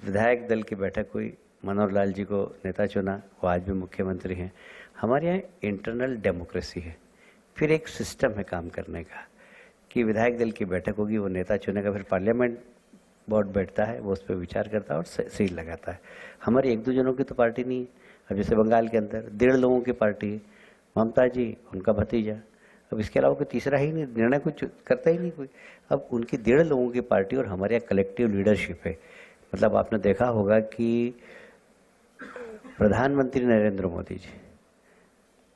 विधायक दल की बैठक हुई, मनोहर लाल जी को नेता चुना, वो आज भी मुख्यमंत्री हैं। हमारे यहाँ इंटरनल डेमोक्रेसी है, फिर एक सिस्टम है काम करने का कि विधायक दल की बैठक होगी, वो नेता चुनेगा, फिर पार्लियामेंट बोर्ड बैठता है, वो उस पर विचार करता है और सील लगाता है। हमारी एक दो जनों की तो पार्टी नहीं है। अब जैसे बंगाल के अंदर 1.5 लोगों की पार्टी है, ममता जी, उनका भतीजा, अब इसके अलावा कोई तीसरा ही नहीं, निर्णय कुछ करता ही नहीं कोई। अब उनकी 1.5 लोगों की पार्टी और हमारे यहाँ कलेक्टिव लीडरशिप है। मतलब आपने देखा होगा कि प्रधानमंत्री नरेंद्र मोदी जी,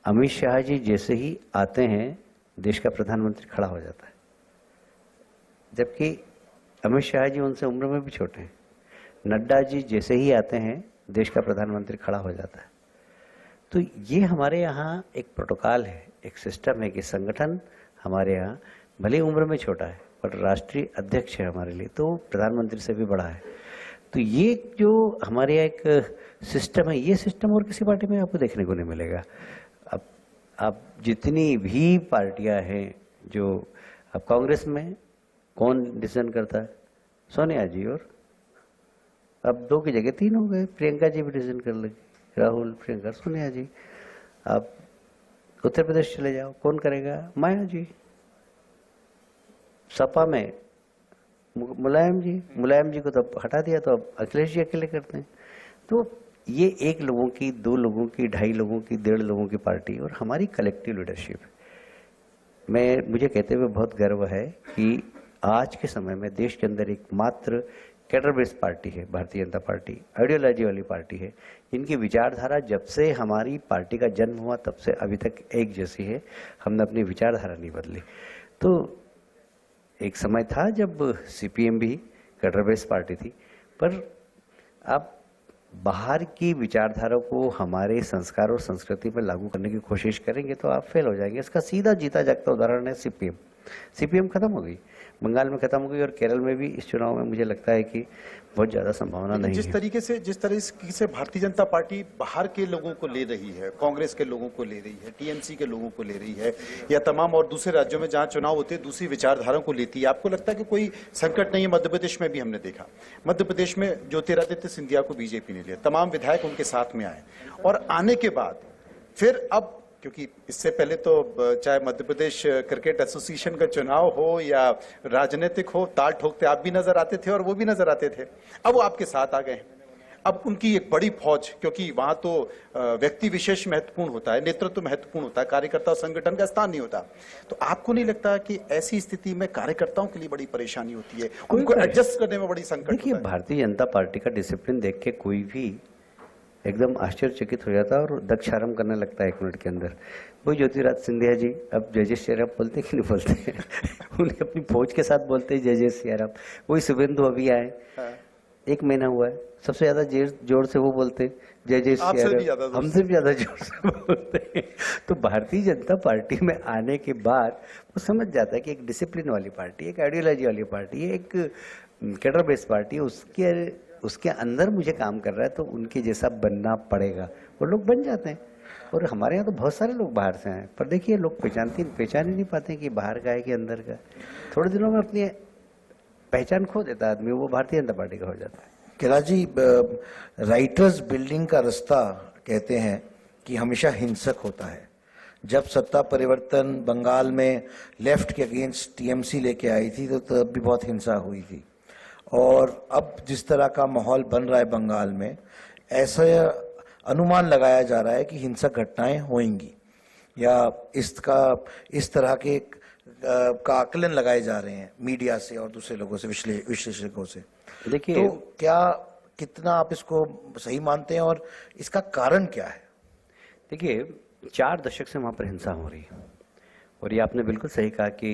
अमित शाह जी जैसे ही आते हैं देश का प्रधानमंत्री खड़ा हो जाता है, जबकि अमित शाह जी उनसे उम्र में भी छोटे हैं। नड्डा जी जैसे ही आते हैं देश का प्रधानमंत्री खड़ा हो जाता है। तो ये हमारे यहाँ एक प्रोटोकॉल है, एक सिस्टम है कि संगठन हमारे यहाँ भले उम्र में छोटा है पर राष्ट्रीय अध्यक्ष है हमारे लिए, तो प्रधानमंत्री से भी बड़ा है। तो ये जो हमारे यहाँ एक सिस्टम है, ये सिस्टम और किसी पार्टी में आपको देखने को नहीं मिलेगा। अब जितनी भी पार्टियां हैं, जो अब कांग्रेस में कौन डिसीजन करता है? सोनिया जी, और अब 2 की जगह 3 हो गए, प्रियंका जी भी डिसीजन कर लगी, राहुल, प्रियंका, सोनिया जी। अब उत्तर प्रदेश चले जाओ, कौन करेगा? माया जी। सपा में मुलायम जी को तो हटा दिया, तो अब अखिलेश जी अकेले करते हैं। तो ये 1 लोगों की, 2 लोगों की, 2.5 लोगों की, 1.5 लोगों की पार्टी और हमारी कलेक्टिव लीडरशिप। मुझे कहते हुए बहुत गर्व है कि आज के समय में देश के अंदर एकमात्र कैडर बेस्ड पार्टी है भारतीय जनता पार्टी, आइडियोलॉजी वाली पार्टी है, जिनकी विचारधारा जब से हमारी पार्टी का जन्म हुआ तब से अभी तक एक जैसी है। हमने अपनी विचारधारा नहीं बदली। तो एक समय था जब सीपीएम भी कैडर बेस्ड पार्टी थी, पर अब बाहर की विचारधारा को हमारे संस्कार और संस्कृति पर लागू करने की कोशिश करेंगे तो आप फेल हो जाएंगे। इसका सीधा जीता जागता उदाहरण है सीपीएम। सीपीएम खत्म हो गई, बंगाल में खत्म हो गई, और केरल में भी इस चुनाव में मुझे लगता है कि बहुत ज्यादा संभावना नहीं है। जिस तरीके से भारतीय जनता पार्टी बाहर के लोगों को ले रही है, कांग्रेस के लोगों को ले रही है, टीएमसी के लोगों को ले रही है, या तमाम और दूसरे राज्यों में जहां चुनाव होते हैं दूसरी विचारधाराओं को लेती है, आपको लगता है कि कोई संकट नहीं है? मध्य प्रदेश में भी हमने देखा, मध्य प्रदेश में ज्योतिरादित्य सिंधिया को बीजेपी ने लिया, तमाम विधायक उनके साथ में आए, और आने के बाद फिर अब, क्योंकि इससे पहले तो चाहे मध्य प्रदेश क्रिकेट एसोसिएशन का चुनाव हो या राजनीतिक हो, ताल ठोकते आप भी नजर आते थे और वो भी नजर आते थे। अब वो आपके साथ आ गए हैं। अब उनकी एक बड़ी फौज, क्योंकि वहां तो व्यक्ति विशेष महत्वपूर्ण होता है, नेतृत्व महत्वपूर्ण होता है, कार्यकर्ता और संगठन का स्थान नहीं होता। तो आपको नहीं लगता कि ऐसी स्थिति में कार्यकर्ताओं के लिए बड़ी परेशानी होती है, उनको एडजस्ट करने में बड़ी संकट होता है? देखिए, भारतीय जनता पार्टी का डिसिप्लिन देख के कोई भी एकदम आश्चर्यचकित हो जाता है और दक्षारम करने लगता है 1 मिनट के अंदर। वही ज्योतिराज सिंधिया जी अब जय जय श्री राम बोलते कि नहीं बोलते उन्हें अपनी फौज के साथ बोलते हैं जय जय श्री राम। वही शुभेंदु अभी आए, 1 महीना हुआ है, सबसे ज्यादा जोर से वो बोलते जय जय श्री राम, हमसे भी ज्यादा जोर से बोलते हैं। तो भारतीय जनता पार्टी में आने के बाद वो समझ जाता है कि एक डिसिप्लिन वाली पार्टी, एक आइडियोलॉजी वाली पार्टी, एक कैडर बेस्ड पार्टी, उसके अंदर मुझे काम कर रहा है तो उनके जैसा बनना पड़ेगा। वो लोग बन जाते हैं और हमारे यहाँ तो बहुत सारे लोग बाहर से आए, पर देखिए लोग पहचान ही नहीं पाते कि बाहर का है कि अंदर का। थोड़े दिनों में अपनी पहचान खो देता आदमी, वो भारतीय जनता पार्टी का हो जाता है। कैलाश जी, राइटर्स बिल्डिंग का रास्ता कहते हैं कि हमेशा हिंसक होता है। जब सत्ता परिवर्तन बंगाल में लेफ्ट के अगेंस्ट टीएमसी लेके आई थी तो तब भी बहुत हिंसा हुई थी, और अब जिस तरह का माहौल बन रहा है बंगाल में, ऐसा अनुमान लगाया जा रहा है कि हिंसक घटनाएं होंगी, या इस तरह के का आकलन लगाए जा रहे हैं मीडिया से और दूसरे लोगों से, विश्लेषकों से। देखिए, तो क्या कितना आप इसको सही मानते हैं और इसका कारण क्या है? देखिए, 4 दशक से वहां पर हिंसा हो रही है और ये आपने बिल्कुल सही कहा कि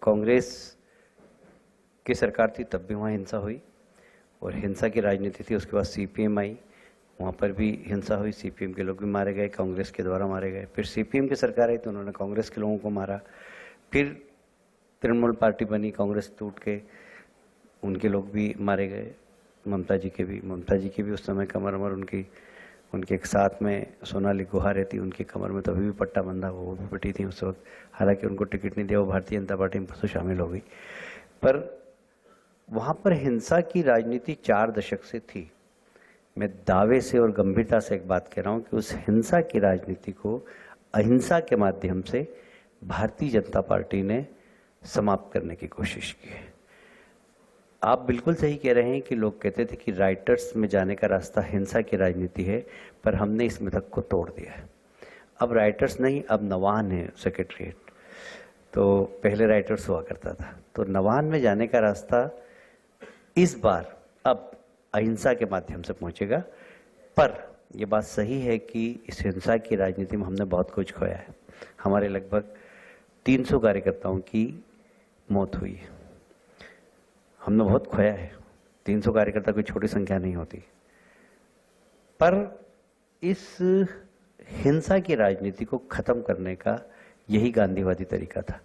कांग्रेस की सरकार थी तब भी वहाँ हिंसा हुई और हिंसा की राजनीति थी। उसके बाद सीपीएम आई, वहाँ पर भी हिंसा हुई, सीपीएम के लोग भी मारे गए, कांग्रेस के द्वारा मारे गए। फिर सीपीएम की सरकार आई तो उन्होंने कांग्रेस के लोगों को मारा। फिर तृणमूल पार्टी बनी, कांग्रेस टूट के उनके लोग भी मारे गए, ममता जी के भी उस समय कमर उनके एक साथ में सोनाली गुहा रहती, उनकी कमर में तो अभी भी पट्टा बंधा, वो भी पटी थी उस वक्त। हालांकि उनको टिकट नहीं दिया, वो भारतीय जनता पार्टी में तो शामिल हो गई। पर वहाँ पर हिंसा की राजनीति 4 दशक से थी। मैं दावे से और गंभीरता से एक बात कह रहा हूँ कि उस हिंसा की राजनीति को अहिंसा के माध्यम से भारतीय जनता पार्टी ने समाप्त करने की कोशिश की है। आप बिल्कुल सही कह रहे हैं कि लोग कहते थे कि राइटर्स में जाने का रास्ता हिंसा की राजनीति है, पर हमने इस मिथक को तोड़ दिया है। अब राइटर्स नहीं, अब नवान है सेक्रेटरीट। तो पहले राइटर्स हुआ करता था, तो नवान में जाने का रास्ता इस बार अब अहिंसा के माध्यम से पहुंचेगा। पर यह बात सही है कि इस हिंसा की राजनीति में हमने बहुत कुछ खोया है। हमारे लगभग 300 कार्यकर्ताओं की मौत हुई है, हमने बहुत खोया है। 300 कार्यकर्ता कोई छोटी संख्या नहीं होती। पर इस हिंसा की राजनीति को खत्म करने का यही गांधीवादी तरीका था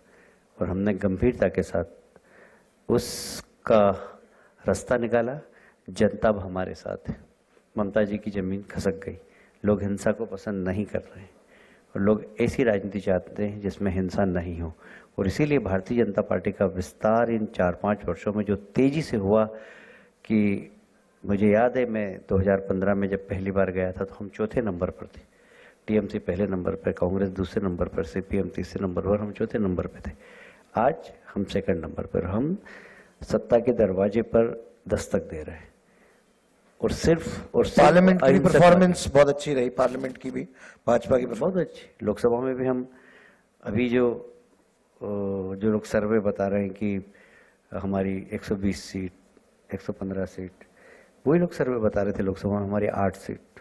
और हमने गंभीरता के साथ उसका रास्ता निकाला। जनता अब हमारे साथ है। ममता जी की जमीन खसक गई, लोग हिंसा को पसंद नहीं कर रहे हैं और लोग ऐसी राजनीति चाहते हैं जिसमें हिंसा नहीं हो। और इसीलिए भारतीय जनता पार्टी का विस्तार इन 4-5 वर्षों में जो तेजी से हुआ कि मुझे याद है, मैं 2015 में जब पहली बार गया था तो हम 4थे नंबर पर थे, टीएमसी पहले नंबर पर, कांग्रेस दूसरे नंबर पर, सीपीएम तीसरे नंबर पर, हम 4थे नंबर पर थे। आज हम 2nd नंबर पर, हम सत्ता के दरवाजे पर दस्तक दे रहे हैं। और सिर्फ पार्लियामेंट की परफॉर्मेंस बहुत अच्छी रही, पार्लियामेंट की भी, भाजपा की बहुत अच्छी। लोकसभा में भी हम अभी जो लोग सर्वे बता रहे हैं कि हमारी 120 सीट, 115 सीट, वही लोग सर्वे बता रहे थे लोकसभा में हमारी 8 सीट।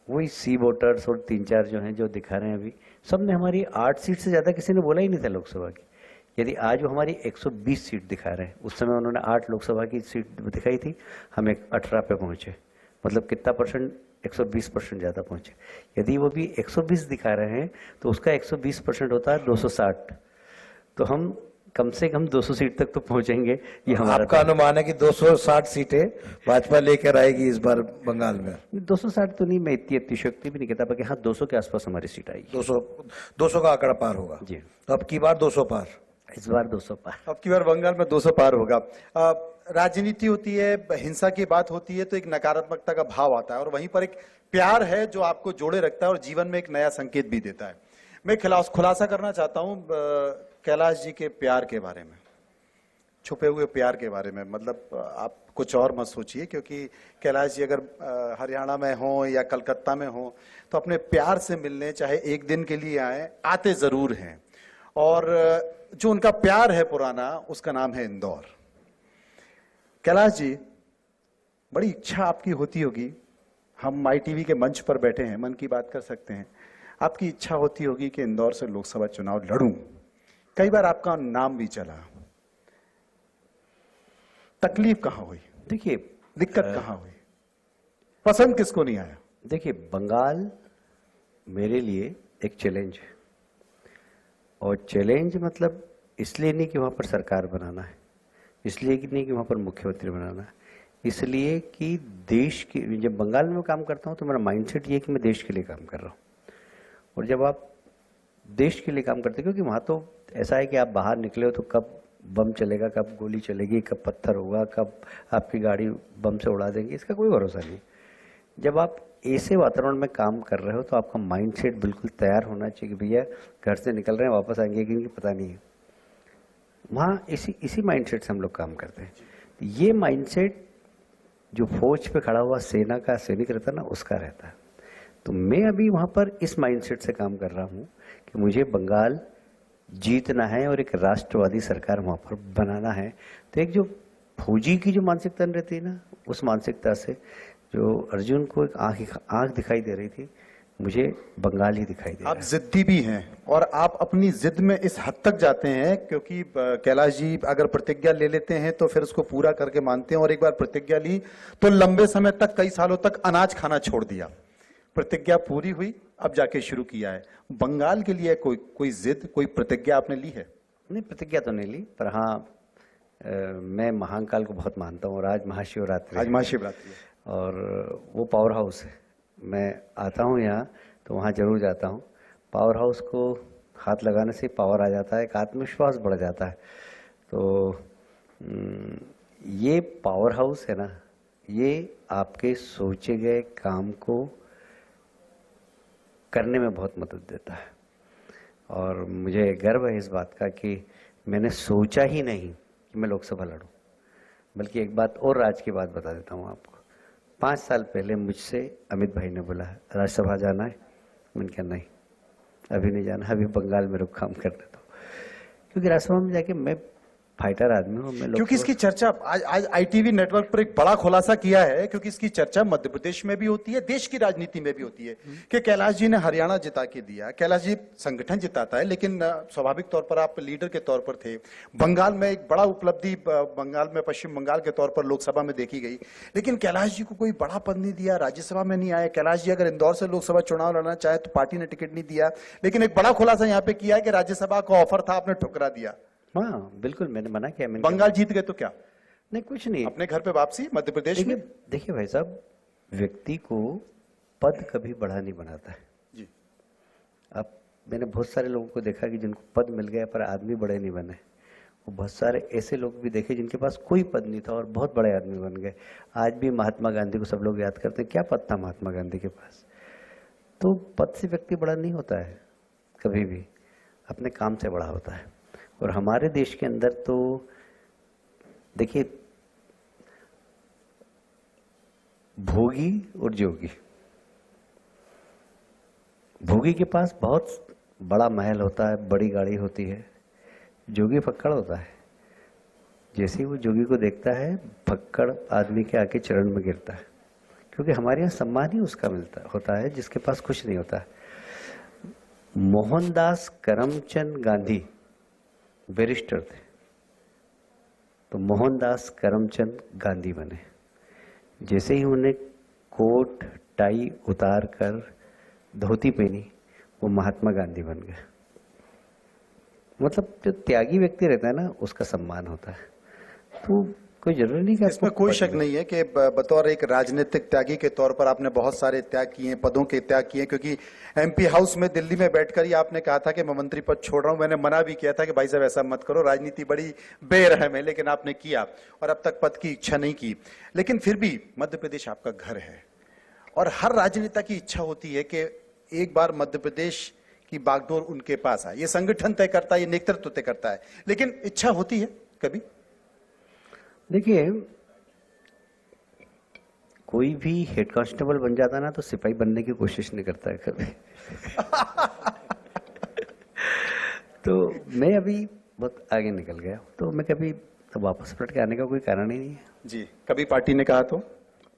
वही सी वोटर्स और 3-4 जो हैं जो दिखा रहे हैं अभी, सब ने हमारी 8 सीट से ज़्यादा किसी ने बोला ही नहीं था लोकसभा की। यदि आज वो हमारी 120 सीट दिखा रहे हैं, उस समय उन्होंने 8 लोकसभा की सीट दिखाई थी, हम 18 पे पहुंचे। मतलब कितना परसेंट? 120% ज़्यादा पहुंचे। यदि वो भी 120 दिखा रहे हैं तो उसका 120% होता है 260। तो हम कम से कम 200 सीट तक तो पहुंचेंगे, ये हमारा आपका अनुमान है कि 260 सीटें भाजपा लेकर आएगी इस बार बंगाल में? 260 तो नहीं, मैं इतनी अतिशक्ति भी नहीं कहता, पर हाँ 200 के आसपास हमारी सीट आएगी। 200 का आंकड़ा पार होगा जी। तो अब की बार 200 पार, इस बार 200 पार। अब की बार बंगाल में 200 पार होगा। राजनीति होती है, हिंसा की बात होती है तो एक नकारात्मकता का भाव आता है और वहीं पर एक प्यार है जो आपको जोड़े रखता है और जीवन में एक नया संकेत भी देता है। मैं खुलासा करना चाहता हूं कैलाश जी के प्यार के बारे में, छुपे हुए प्यार के बारे में। मतलब आप कुछ और मत सोचिए, क्योंकि कैलाश जी अगर हरियाणा में हो या कलकत्ता में हो तो अपने प्यार से मिलने चाहे एक दिन के लिए आते जरूर हैं। और जो उनका प्यार है पुराना, उसका नाम है इंदौर। कैलाश जी, बड़ी इच्छा आपकी होती होगी हम ITV के मंच पर बैठे हैं, मन की बात कर सकते हैं। आपकी इच्छा होती होगी कि इंदौर से लोकसभा चुनाव लड़ूं, कई बार आपका नाम भी चला, तकलीफ कहां हुई, देखिए दिक्कत कहां हुई, पसंद किसको नहीं आया? देखिए, बंगाल मेरे लिए एक चैलेंज है, और चैलेंज मतलब इसलिए नहीं कि वहाँ पर सरकार बनाना है, इसलिए कि नहीं कि वहाँ पर मुख्यमंत्री बनाना है, इसलिए कि देश की, जब बंगाल में काम करता हूँ तो मेरा माइंडसेट ये है कि मैं देश के लिए काम कर रहा हूँ। और जब आप देश के लिए काम करते हैं, क्योंकि वहाँ तो ऐसा है कि आप बाहर निकले हो तो कब बम चलेगा, कब गोली चलेगी, कब पत्थर होगा, कब आपकी गाड़ी बम से उड़ा देंगे, इसका कोई भरोसा नहीं। जब आप ऐसे वातावरण में काम कर रहे हो तो आपका माइंडसेट बिल्कुल तैयार होना चाहिए कि भैया घर से निकल रहे हैं, वापस आएंगे कि नहीं पता नहीं है। वहाँ इसी माइंडसेट से हम लोग काम करते हैं। ये माइंडसेट जो फौज पे खड़ा हुआ सेना का सैनिक रहता है ना, उसका रहता है। तो मैं अभी वहाँ पर इस माइंडसेट से काम कर रहा हूँ कि मुझे बंगाल जीतना है और एक राष्ट्रवादी सरकार वहाँ पर बनाना है। तो एक जो फौजी की जो मानसिकता रहती है ना, उस मानसिकता से जो अर्जुन को एक आंख दिखाई दे रही थी, मुझे बंगाल ही दिखाई दे रहा आप है। जिद्दी भी हैं और आप अपनी जिद में इस हद तक जाते हैं क्योंकि कैलाश जी अगर प्रतिज्ञा ले लेते हैं तो फिर उसको पूरा करके मानते हैं, और एक बार प्रतिज्ञा ली तो लंबे समय तक, कई सालों तक अनाज खाना छोड़ दिया। प्रतिज्ञा पूरी हुई, अब जाके शुरू किया है। बंगाल के लिए कोई जिद, कोई प्रतिज्ञा आपने ली है? नहीं, प्रतिज्ञा तो नहीं ली, पर हाँ मैं महाकाल को बहुत मानता हूँ और आज महाशिवरात्रि आज है। महाशिवरात्रि है और वो पावर हाउस है। मैं आता हूँ यहाँ तो वहाँ जरूर जाता हूँ। पावर हाउस को हाथ लगाने से पावर आ जाता है, एक आत्मविश्वास बढ़ जाता है। तो ये पावर हाउस है ना, ये आपके सोचे गए काम को करने में बहुत मदद देता है। और मुझे गर्व है इस बात का कि मैंने सोचा ही नहीं कि मैं लोकसभा लड़ूं। बल्कि एक बात और राज की बात बता देता हूँ आपको। 5 साल पहले मुझसे अमित भाई ने बोला राज्यसभा जाना है, मैंने कहा नहीं अभी नहीं जाना, अभी बंगाल में रुक काम कर देता हूँ। क्योंकि राज्यसभा में जाके मैं फाइटर आदमी हूँ, मैं क्योंकि इसकी चर्चा आज ITV नेटवर्क पर एक बड़ा खुलासा किया है, क्योंकि इसकी चर्चा मध्य प्रदेश में भी होती है, देश की राजनीति में भी होती है कि कैलाश जी ने हरियाणा जिता के दिया। कैलाश जी संगठन जिताता है, लेकिन स्वाभाविक तौर पर आप लीडर के तौर पर थे। बंगाल में एक बड़ा उपलब्धि बंगाल में, पश्चिम बंगाल के तौर पर लोकसभा में देखी गई, लेकिन कैलाश जी को कोई बड़ा पद नहीं दिया, राज्यसभा में नहीं आए। कैलाश जी अगर इंदौर से लोकसभा चुनाव लड़ना चाहे तो पार्टी ने टिकट नहीं दिया, लेकिन एक बड़ा खुलासा यहाँ पे किया है कि राज्यसभा का ऑफर था, आपने ठुकरा दिया। हाँ बिल्कुल, मैंने मना किया। मैंने बंगाल जीत गए तो क्या? नहीं, कुछ नहीं। अपने घर पे वापसी मध्य प्रदेश में। देखिए भाई साहब, व्यक्ति को पद कभी बड़ा नहीं बनाता है जी। अब मैंने बहुत सारे लोगों को देखा कि जिनको पद मिल गया पर आदमी बड़े नहीं बने। वो बहुत सारे ऐसे लोग भी देखे जिनके पास कोई पद नहीं था और बहुत बड़े आदमी बन गए। आज भी महात्मा गांधी को सब लोग याद करते हैं, क्या पद था महात्मा गांधी के पास। तो पद से व्यक्ति बड़ा नहीं होता है कभी भी, अपने काम से बड़ा होता है। और हमारे देश के अंदर तो देखिए, भोगी और जोगी, भोगी के पास बहुत बड़ा महल होता है, बड़ी गाड़ी होती है, जोगी फक्कड़ होता है। जैसे ही वो जोगी को देखता है, फक्कड़ आदमी के आके चरण में गिरता है, क्योंकि हमारे यहाँ सम्मान ही उसका मिलता होता है जिसके पास कुछ नहीं होता है। मोहनदास करमचंद गांधी बैरिस्टर थे, तो मोहनदास करमचंद गांधी बने। जैसे ही उन्हें कोट टाई उतार कर धोती पहनी, वो महात्मा गांधी बन गए। मतलब जो त्यागी व्यक्ति रहता है ना, उसका सम्मान होता है। तो कोई जरूरी नहीं कि इसमें कोई शक नहीं है कि बतौर एक राजनीतिक त्यागी के तौर पर आपने बहुत सारे त्याग किए, पदों के त्याग किए, क्योंकि MP हाउस में दिल्ली में बैठकर ही आपने कहा था कि मैं मंत्री पद छोड़ रहा हूं। मैंने मना भी किया था कि भाई साहब ऐसा मत करो, राजनीति बड़ी बेरहम है, लेकिन आपने किया और अब तक पद की इच्छा नहीं की। लेकिन फिर भी मध्य प्रदेश आपका घर है और हर राजनेता की इच्छा होती है कि एक बार मध्य प्रदेश की बागडोर उनके पास आए। ये संगठन तय करता है, ये नेतृत्व तय करता है, लेकिन इच्छा होती है कभी? देखिए, कोई भी हेड कांस्टेबल बन जाता ना तो सिपाही बनने की कोशिश नहीं करता है कभी। तो मैं अभी बहुत आगे निकल गया, तो मैं कभी वापस लौट के आने का कोई कारण ही नहीं है। जी, कभी पार्टी ने कहा तो?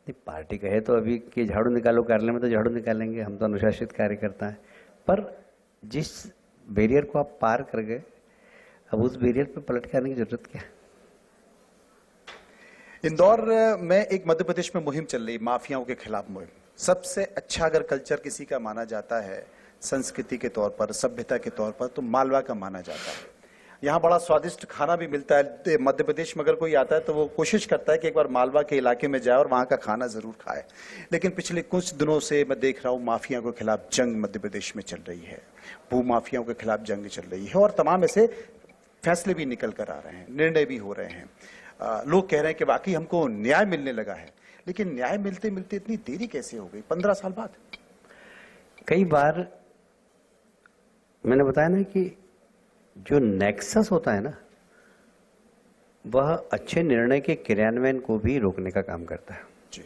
नहीं, पार्टी कहे तो अभी कि झाड़ू निकालो कार्यालय में, तो झाड़ू निकालेंगे, हम तो अनुशासित कार्यकर्ता हैं। पर जिस बैरियर को आप पार कर गए, अब उस बैरियर पे पलट के आने की जरूरत क्या है? इंदौर में एक मध्य प्रदेश में मुहिम चल रही, माफियाओं के खिलाफ मुहिम। सबसे अच्छा अगर कल्चर किसी का माना जाता है संस्कृति के तौर पर, सभ्यता के तौर पर, तो मालवा का माना जाता है। यहाँ बड़ा स्वादिष्ट खाना भी मिलता है। मध्य प्रदेश में अगर कोई आता है तो वो कोशिश करता है कि एक बार मालवा के इलाके में जाए और वहाँ का खाना जरूर खाए। लेकिन पिछले कुछ दिनों से मैं देख रहा हूँ माफिया के खिलाफ जंग मध्य प्रदेश में चल रही है, भू माफियाओं के खिलाफ जंग चल रही है, और तमाम ऐसे फैसले भी निकल कर आ रहे हैं, निर्णय भी हो रहे हैं। लोग कह रहे हैं कि वाकई हमको न्याय मिलने लगा है, लेकिन न्याय मिलते मिलते इतनी देरी कैसे हो गई 15 साल बाद? कई बार मैंने बताया ना कि जो नेक्सस होता है ना, वह अच्छे निर्णय के क्रियान्वयन को भी रोकने का काम करता है। जी।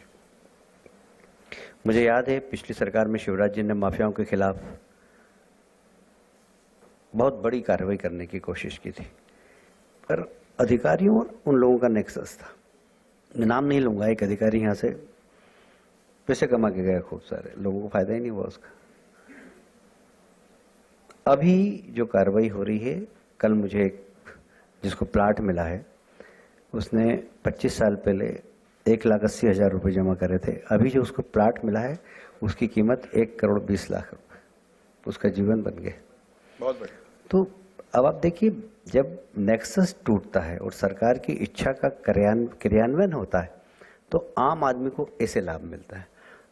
मुझे याद है पिछली सरकार में शिवराज जी ने माफियाओं के खिलाफ बहुत बड़ी कार्रवाई करने की कोशिश की थी, पर अधिकारियों और उन लोगों का नेक्सस था। मैं नाम नहीं लूंगा, एक अधिकारी यहाँ से पैसे कमा के गया, खूब सारे लोगों को फायदा ही नहीं हुआ उसका। अभी जो कार्रवाई हो रही है, कल मुझे एक जिसको प्लाट मिला है, उसने 25 साल पहले 1,80,000 रुपये जमा करे थे। अभी जो उसको प्लाट मिला है उसकी कीमत 1,20,00,000 रुपये, उसका जीवन बन गया। बहुत बढ़िया। तो अब आप देखिए, जब नेक्सस टूटता है और सरकार की इच्छा का क्रियान्वयन होता है, तो आम आदमी को ऐसे लाभ मिलता है।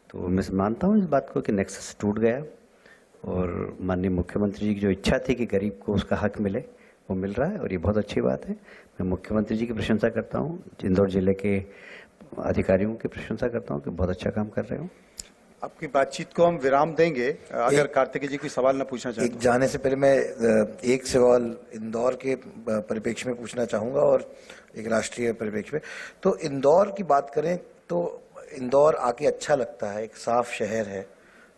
तो मैं मानता हूँ इस बात को कि नेक्सस टूट गया, और माननीय मुख्यमंत्री जी की जो इच्छा थी कि गरीब को उसका हक मिले, वो मिल रहा है, और ये बहुत अच्छी बात है। मैं मुख्यमंत्री जी की प्रशंसा करता हूँ, इंदौर जिले के अधिकारियों की प्रशंसा करता हूँ कि बहुत अच्छा काम कर रहे हो। आपकी बातचीत को हम विराम देंगे, अगर कार्तिकेय जी कोई सवाल ना पूछना चाहें। एक जाने से पहले मैं एक सवाल इंदौर के परिप्रेक्ष्य में पूछना चाहूँगा और एक राष्ट्रीय परिप्रेक्ष्य में। तो इंदौर की बात करें तो इंदौर आके अच्छा लगता है, एक साफ शहर है।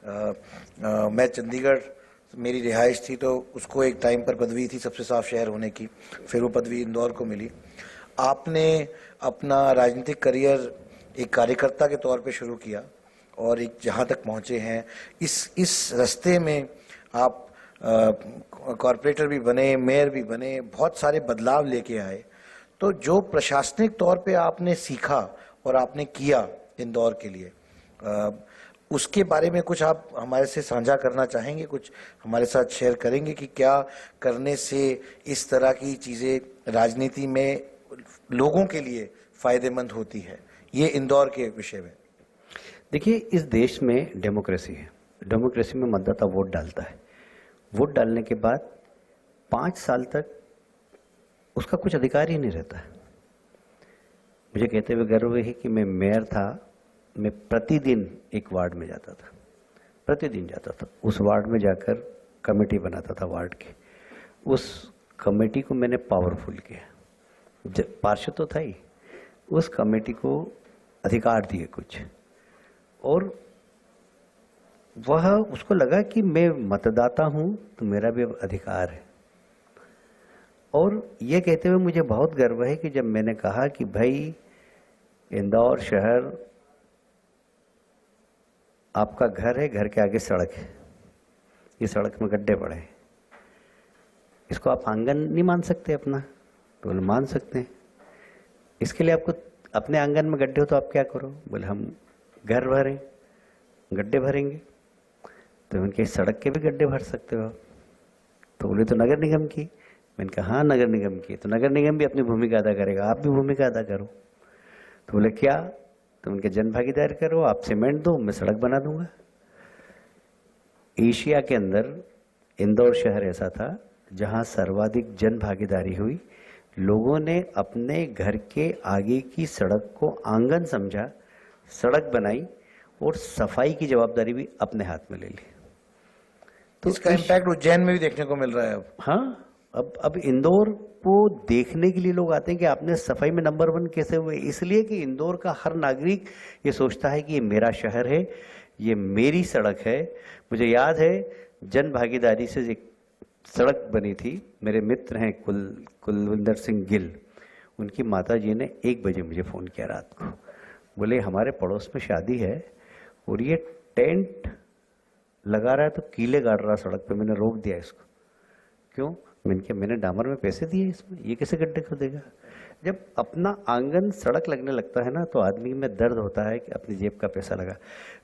मैं चंडीगढ़, मेरी रिहाइश थी तो उसको एक टाइम पर पदवी थी सबसे साफ शहर होने की, फिर वो पदवी इंदौर को मिली। आपने अपना राजनीतिक करियर एक कार्यकर्ता के तौर पे शुरू किया और एक जहाँ तक पहुँचे हैं, इस रास्ते में आप कॉरपोरेटर भी बने, मेयर भी बने, बहुत सारे बदलाव लेके आए। तो जो प्रशासनिक तौर पे आपने सीखा और आपने किया इंदौर के लिए, उसके बारे में कुछ आप हमारे से साझा करना चाहेंगे, कुछ हमारे साथ शेयर करेंगे कि क्या करने से इस तरह की चीज़ें राजनीति में लोगों के लिए फायदेमंद होती है, ये इंदौर के विषय में? देखिए, इस देश में डेमोक्रेसी है। डेमोक्रेसी में मतदाता वोट डालता है। वोट डालने के बाद 5 साल तक उसका कुछ अधिकार ही नहीं रहता है। मुझे कहते हुए गर्व है कि मैं मेयर था, मैं प्रतिदिन एक वार्ड में जाता था, प्रतिदिन जाता था। उस वार्ड में जाकर कमेटी बनाता था वार्ड की। उस कमेटी को मैंने पावरफुल किया, पार्षद तो था ही, उस कमेटी को अधिकार दिए कुछ, और वह उसको लगा कि मैं मतदाता हूं तो मेरा भी अधिकार है। और ये कहते हुए मुझे बहुत गर्व है कि जब मैंने कहा कि भाई इंदौर शहर आपका घर है, घर के आगे सड़क है, ये सड़क में गड्ढे पड़े हैं, इसको आप आंगन नहीं मान सकते अपना? तो बोले मान सकते हैं। इसके लिए आपको अपने आंगन में गड्ढे हो तो आप क्या करो? बोले हम घर भरें, गड्ढे भरेंगे। तो उनके सड़क के भी गड्ढे भर सकते हो आप। तो बोले तो नगर निगम की। मैंने कहा हाँ नगर निगम की। तो नगर निगम भी अपनी भूमिका अदा करेगा, आप भी भूमिका अदा करो। तो बोले क्या? तो उनके जन भागीदारी करो, आप सीमेंट दो, मैं सड़क बना दूंगा। एशिया के अंदर इंदौर शहर ऐसा था जहां सर्वाधिक जन भागीदारी हुई। लोगों ने अपने घर के आगे की सड़क को आंगन समझा, सड़क बनाई और सफाई की जवाबदारी भी अपने हाथ में ले ली। तो इसका इम्पैक्ट उज्जैन में भी देखने को मिल रहा है अब। हाँ, अब इंदौर को देखने के लिए लोग आते हैं कि आपने सफाई में नंबर 1 कैसे हुए। इसलिए कि इंदौर का हर नागरिक ये सोचता है कि ये मेरा शहर है, ये मेरी सड़क है। मुझे याद है जन भागीदारी से एक सड़क बनी थी। मेरे मित्र हैं कुलविंदर सिंह गिल, उनकी माता जी ने 1 बजे मुझे फ़ोन किया रात को। बोले हमारे पड़ोस में शादी है और ये टेंट लगा रहा है तो कीले गाड़ रहा सड़क पे, मैंने रोक दिया इसको। क्यों? मैंने डामर में पैसे दिए इसमें, ये कैसे गड्ढे खोदेगा? जब अपना आंगन सड़क लगने लगता है ना तो आदमी में दर्द होता है कि अपनी जेब का पैसा लगा।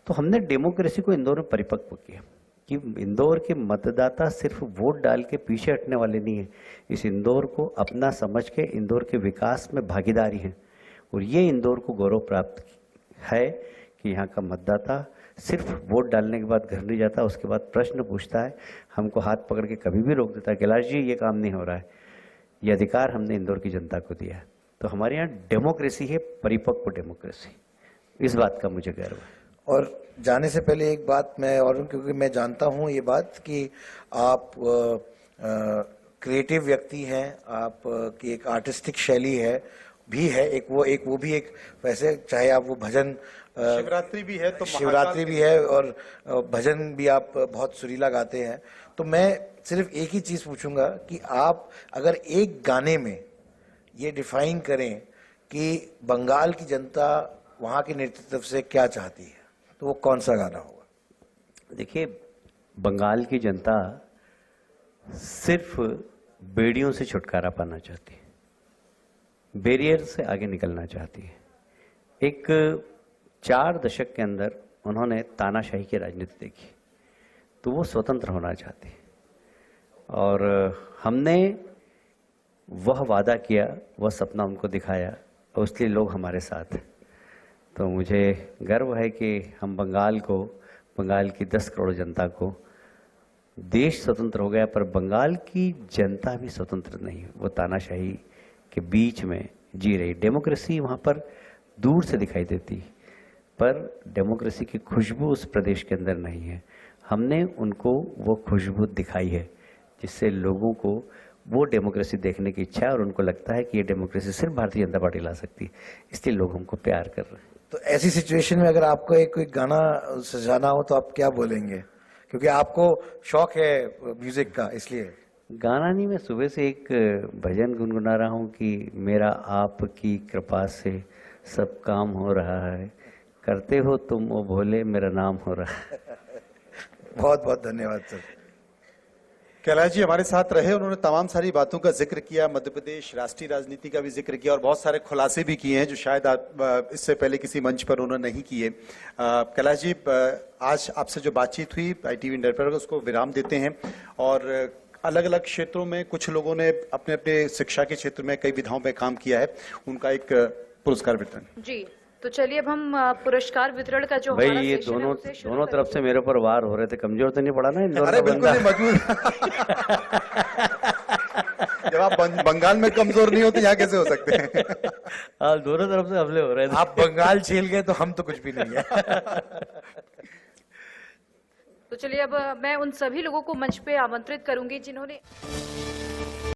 तो हमने डेमोक्रेसी को इंदौर में परिपक्व किया कि इंदौर के मतदाता सिर्फ वोट डाल के पीछे हटने वाले नहीं है, इस इंदौर को अपना समझ के इंदौर के विकास में भागीदारी हैं। और ये इंदौर को गौरव प्राप्त है कि यहाँ का मतदाता सिर्फ वोट डालने के बाद घर नहीं जाता, उसके बाद प्रश्न पूछता है, हमको हाथ पकड़ के कभी भी रोक देता है, कैलाश जी ये काम नहीं हो रहा है। ये अधिकार हमने इंदौर की जनता को दिया है। तो हमारे यहाँ डेमोक्रेसी है, परिपक्व डेमोक्रेसी, इस बात का मुझे गर्व है। और जाने से पहले एक बात मैं, और क्योंकि मैं जानता हूँ ये बात कि आप क्रिएटिव व्यक्ति हैं, आप की एक आर्टिस्टिक शैली है भी है, एक वो भी एक, वैसे चाहे आप वो भजन शिवरात्रि भी है तो शिवरात्रि भी है और भजन भी आप बहुत सुरीला गाते हैं। तो मैं सिर्फ एक ही चीज पूछूंगा कि आप अगर एक गाने में ये डिफाइन करें कि बंगाल की जनता वहां के नेतृत्व से क्या चाहती है, तो वो कौन सा गाना होगा? देखिए, बंगाल की जनता सिर्फ बेड़ियों से छुटकारा पाना चाहती है, बैरियर से आगे निकलना चाहती है। एक 4 दशक के अंदर उन्होंने तानाशाही की राजनीति देखी, तो वो स्वतंत्र होना चाहती है। और हमने वह वादा किया, वह सपना उनको दिखाया और इसलिए लोग हमारे साथ हैं। तो मुझे गर्व है कि हम बंगाल की 10 करोड़ जनता को, देश स्वतंत्र हो गया पर बंगाल की जनता भी स्वतंत्र नहीं, वो तानाशाही के बीच में जी रही। डेमोक्रेसी वहाँ पर दूर से दिखाई देती, पर डेमोक्रेसी की खुशबू उस प्रदेश के अंदर नहीं है। हमने उनको वो खुशबू दिखाई है जिससे लोगों को वो डेमोक्रेसी देखने की इच्छा है और उनको लगता है कि ये डेमोक्रेसी सिर्फ भारतीय जनता पार्टी ला सकती है, इसलिए लोग हमको प्यार कर रहे हैं। तो ऐसी सिचुएशन में अगर आपको एक कोई गाना सजाना हो तो आप क्या बोलेंगे? क्योंकि आपको शौक है म्यूजिक का, इसलिए। गाना नहीं, मैं सुबह से एक भजन गुनगुना रहा हूँ कि मेरा आपकी कृपा से सब काम हो रहा है, करते हो तुम ओ भोले मेरा नाम हो रहा है। बहुत बहुत धन्यवाद सर। कैलाश जी हमारे साथ रहे, उन्होंने तमाम सारी बातों का जिक्र किया, मध्य प्रदेश राष्ट्रीय राजनीति का भी जिक्र किया और बहुत सारे खुलासे भी किए हैं जो शायद इससे पहले किसी मंच पर उन्होंने नहीं किए। कैलाश जी, आज आपसे जो बातचीत हुई ITV इंडिया पर, उसको विराम देते हैं और अलग अलग क्षेत्रों में कुछ लोगों ने अपने अपने शिक्षा के क्षेत्र में कई विधाओं में काम किया है, उनका एक पुरस्कार वितरण। जी, तो चलिए अब हम पुरस्कार वितरण का जो भाई हमारा ये सेशन है, दोनों उसे शुरू दोनों तरफ करेंगे। से मेरे ऊपर वार हो रहे थे, कमजोर तो नहीं पड़ा ना इंदौर अरे का बिल्कुल बंदा? नहीं, मजबूत। जब आप बंगाल में कमजोर नहीं होते यहाँ कैसे हो सकते हैं? हाँ, दोनों तरफ से हमले हो रहे थे। आप बंगाल झेल गए तो हम तो कुछ भी नहीं है। तो चलिए अब मैं उन सभी लोगों को मंच पे आमंत्रित करूंगी जिन्होंने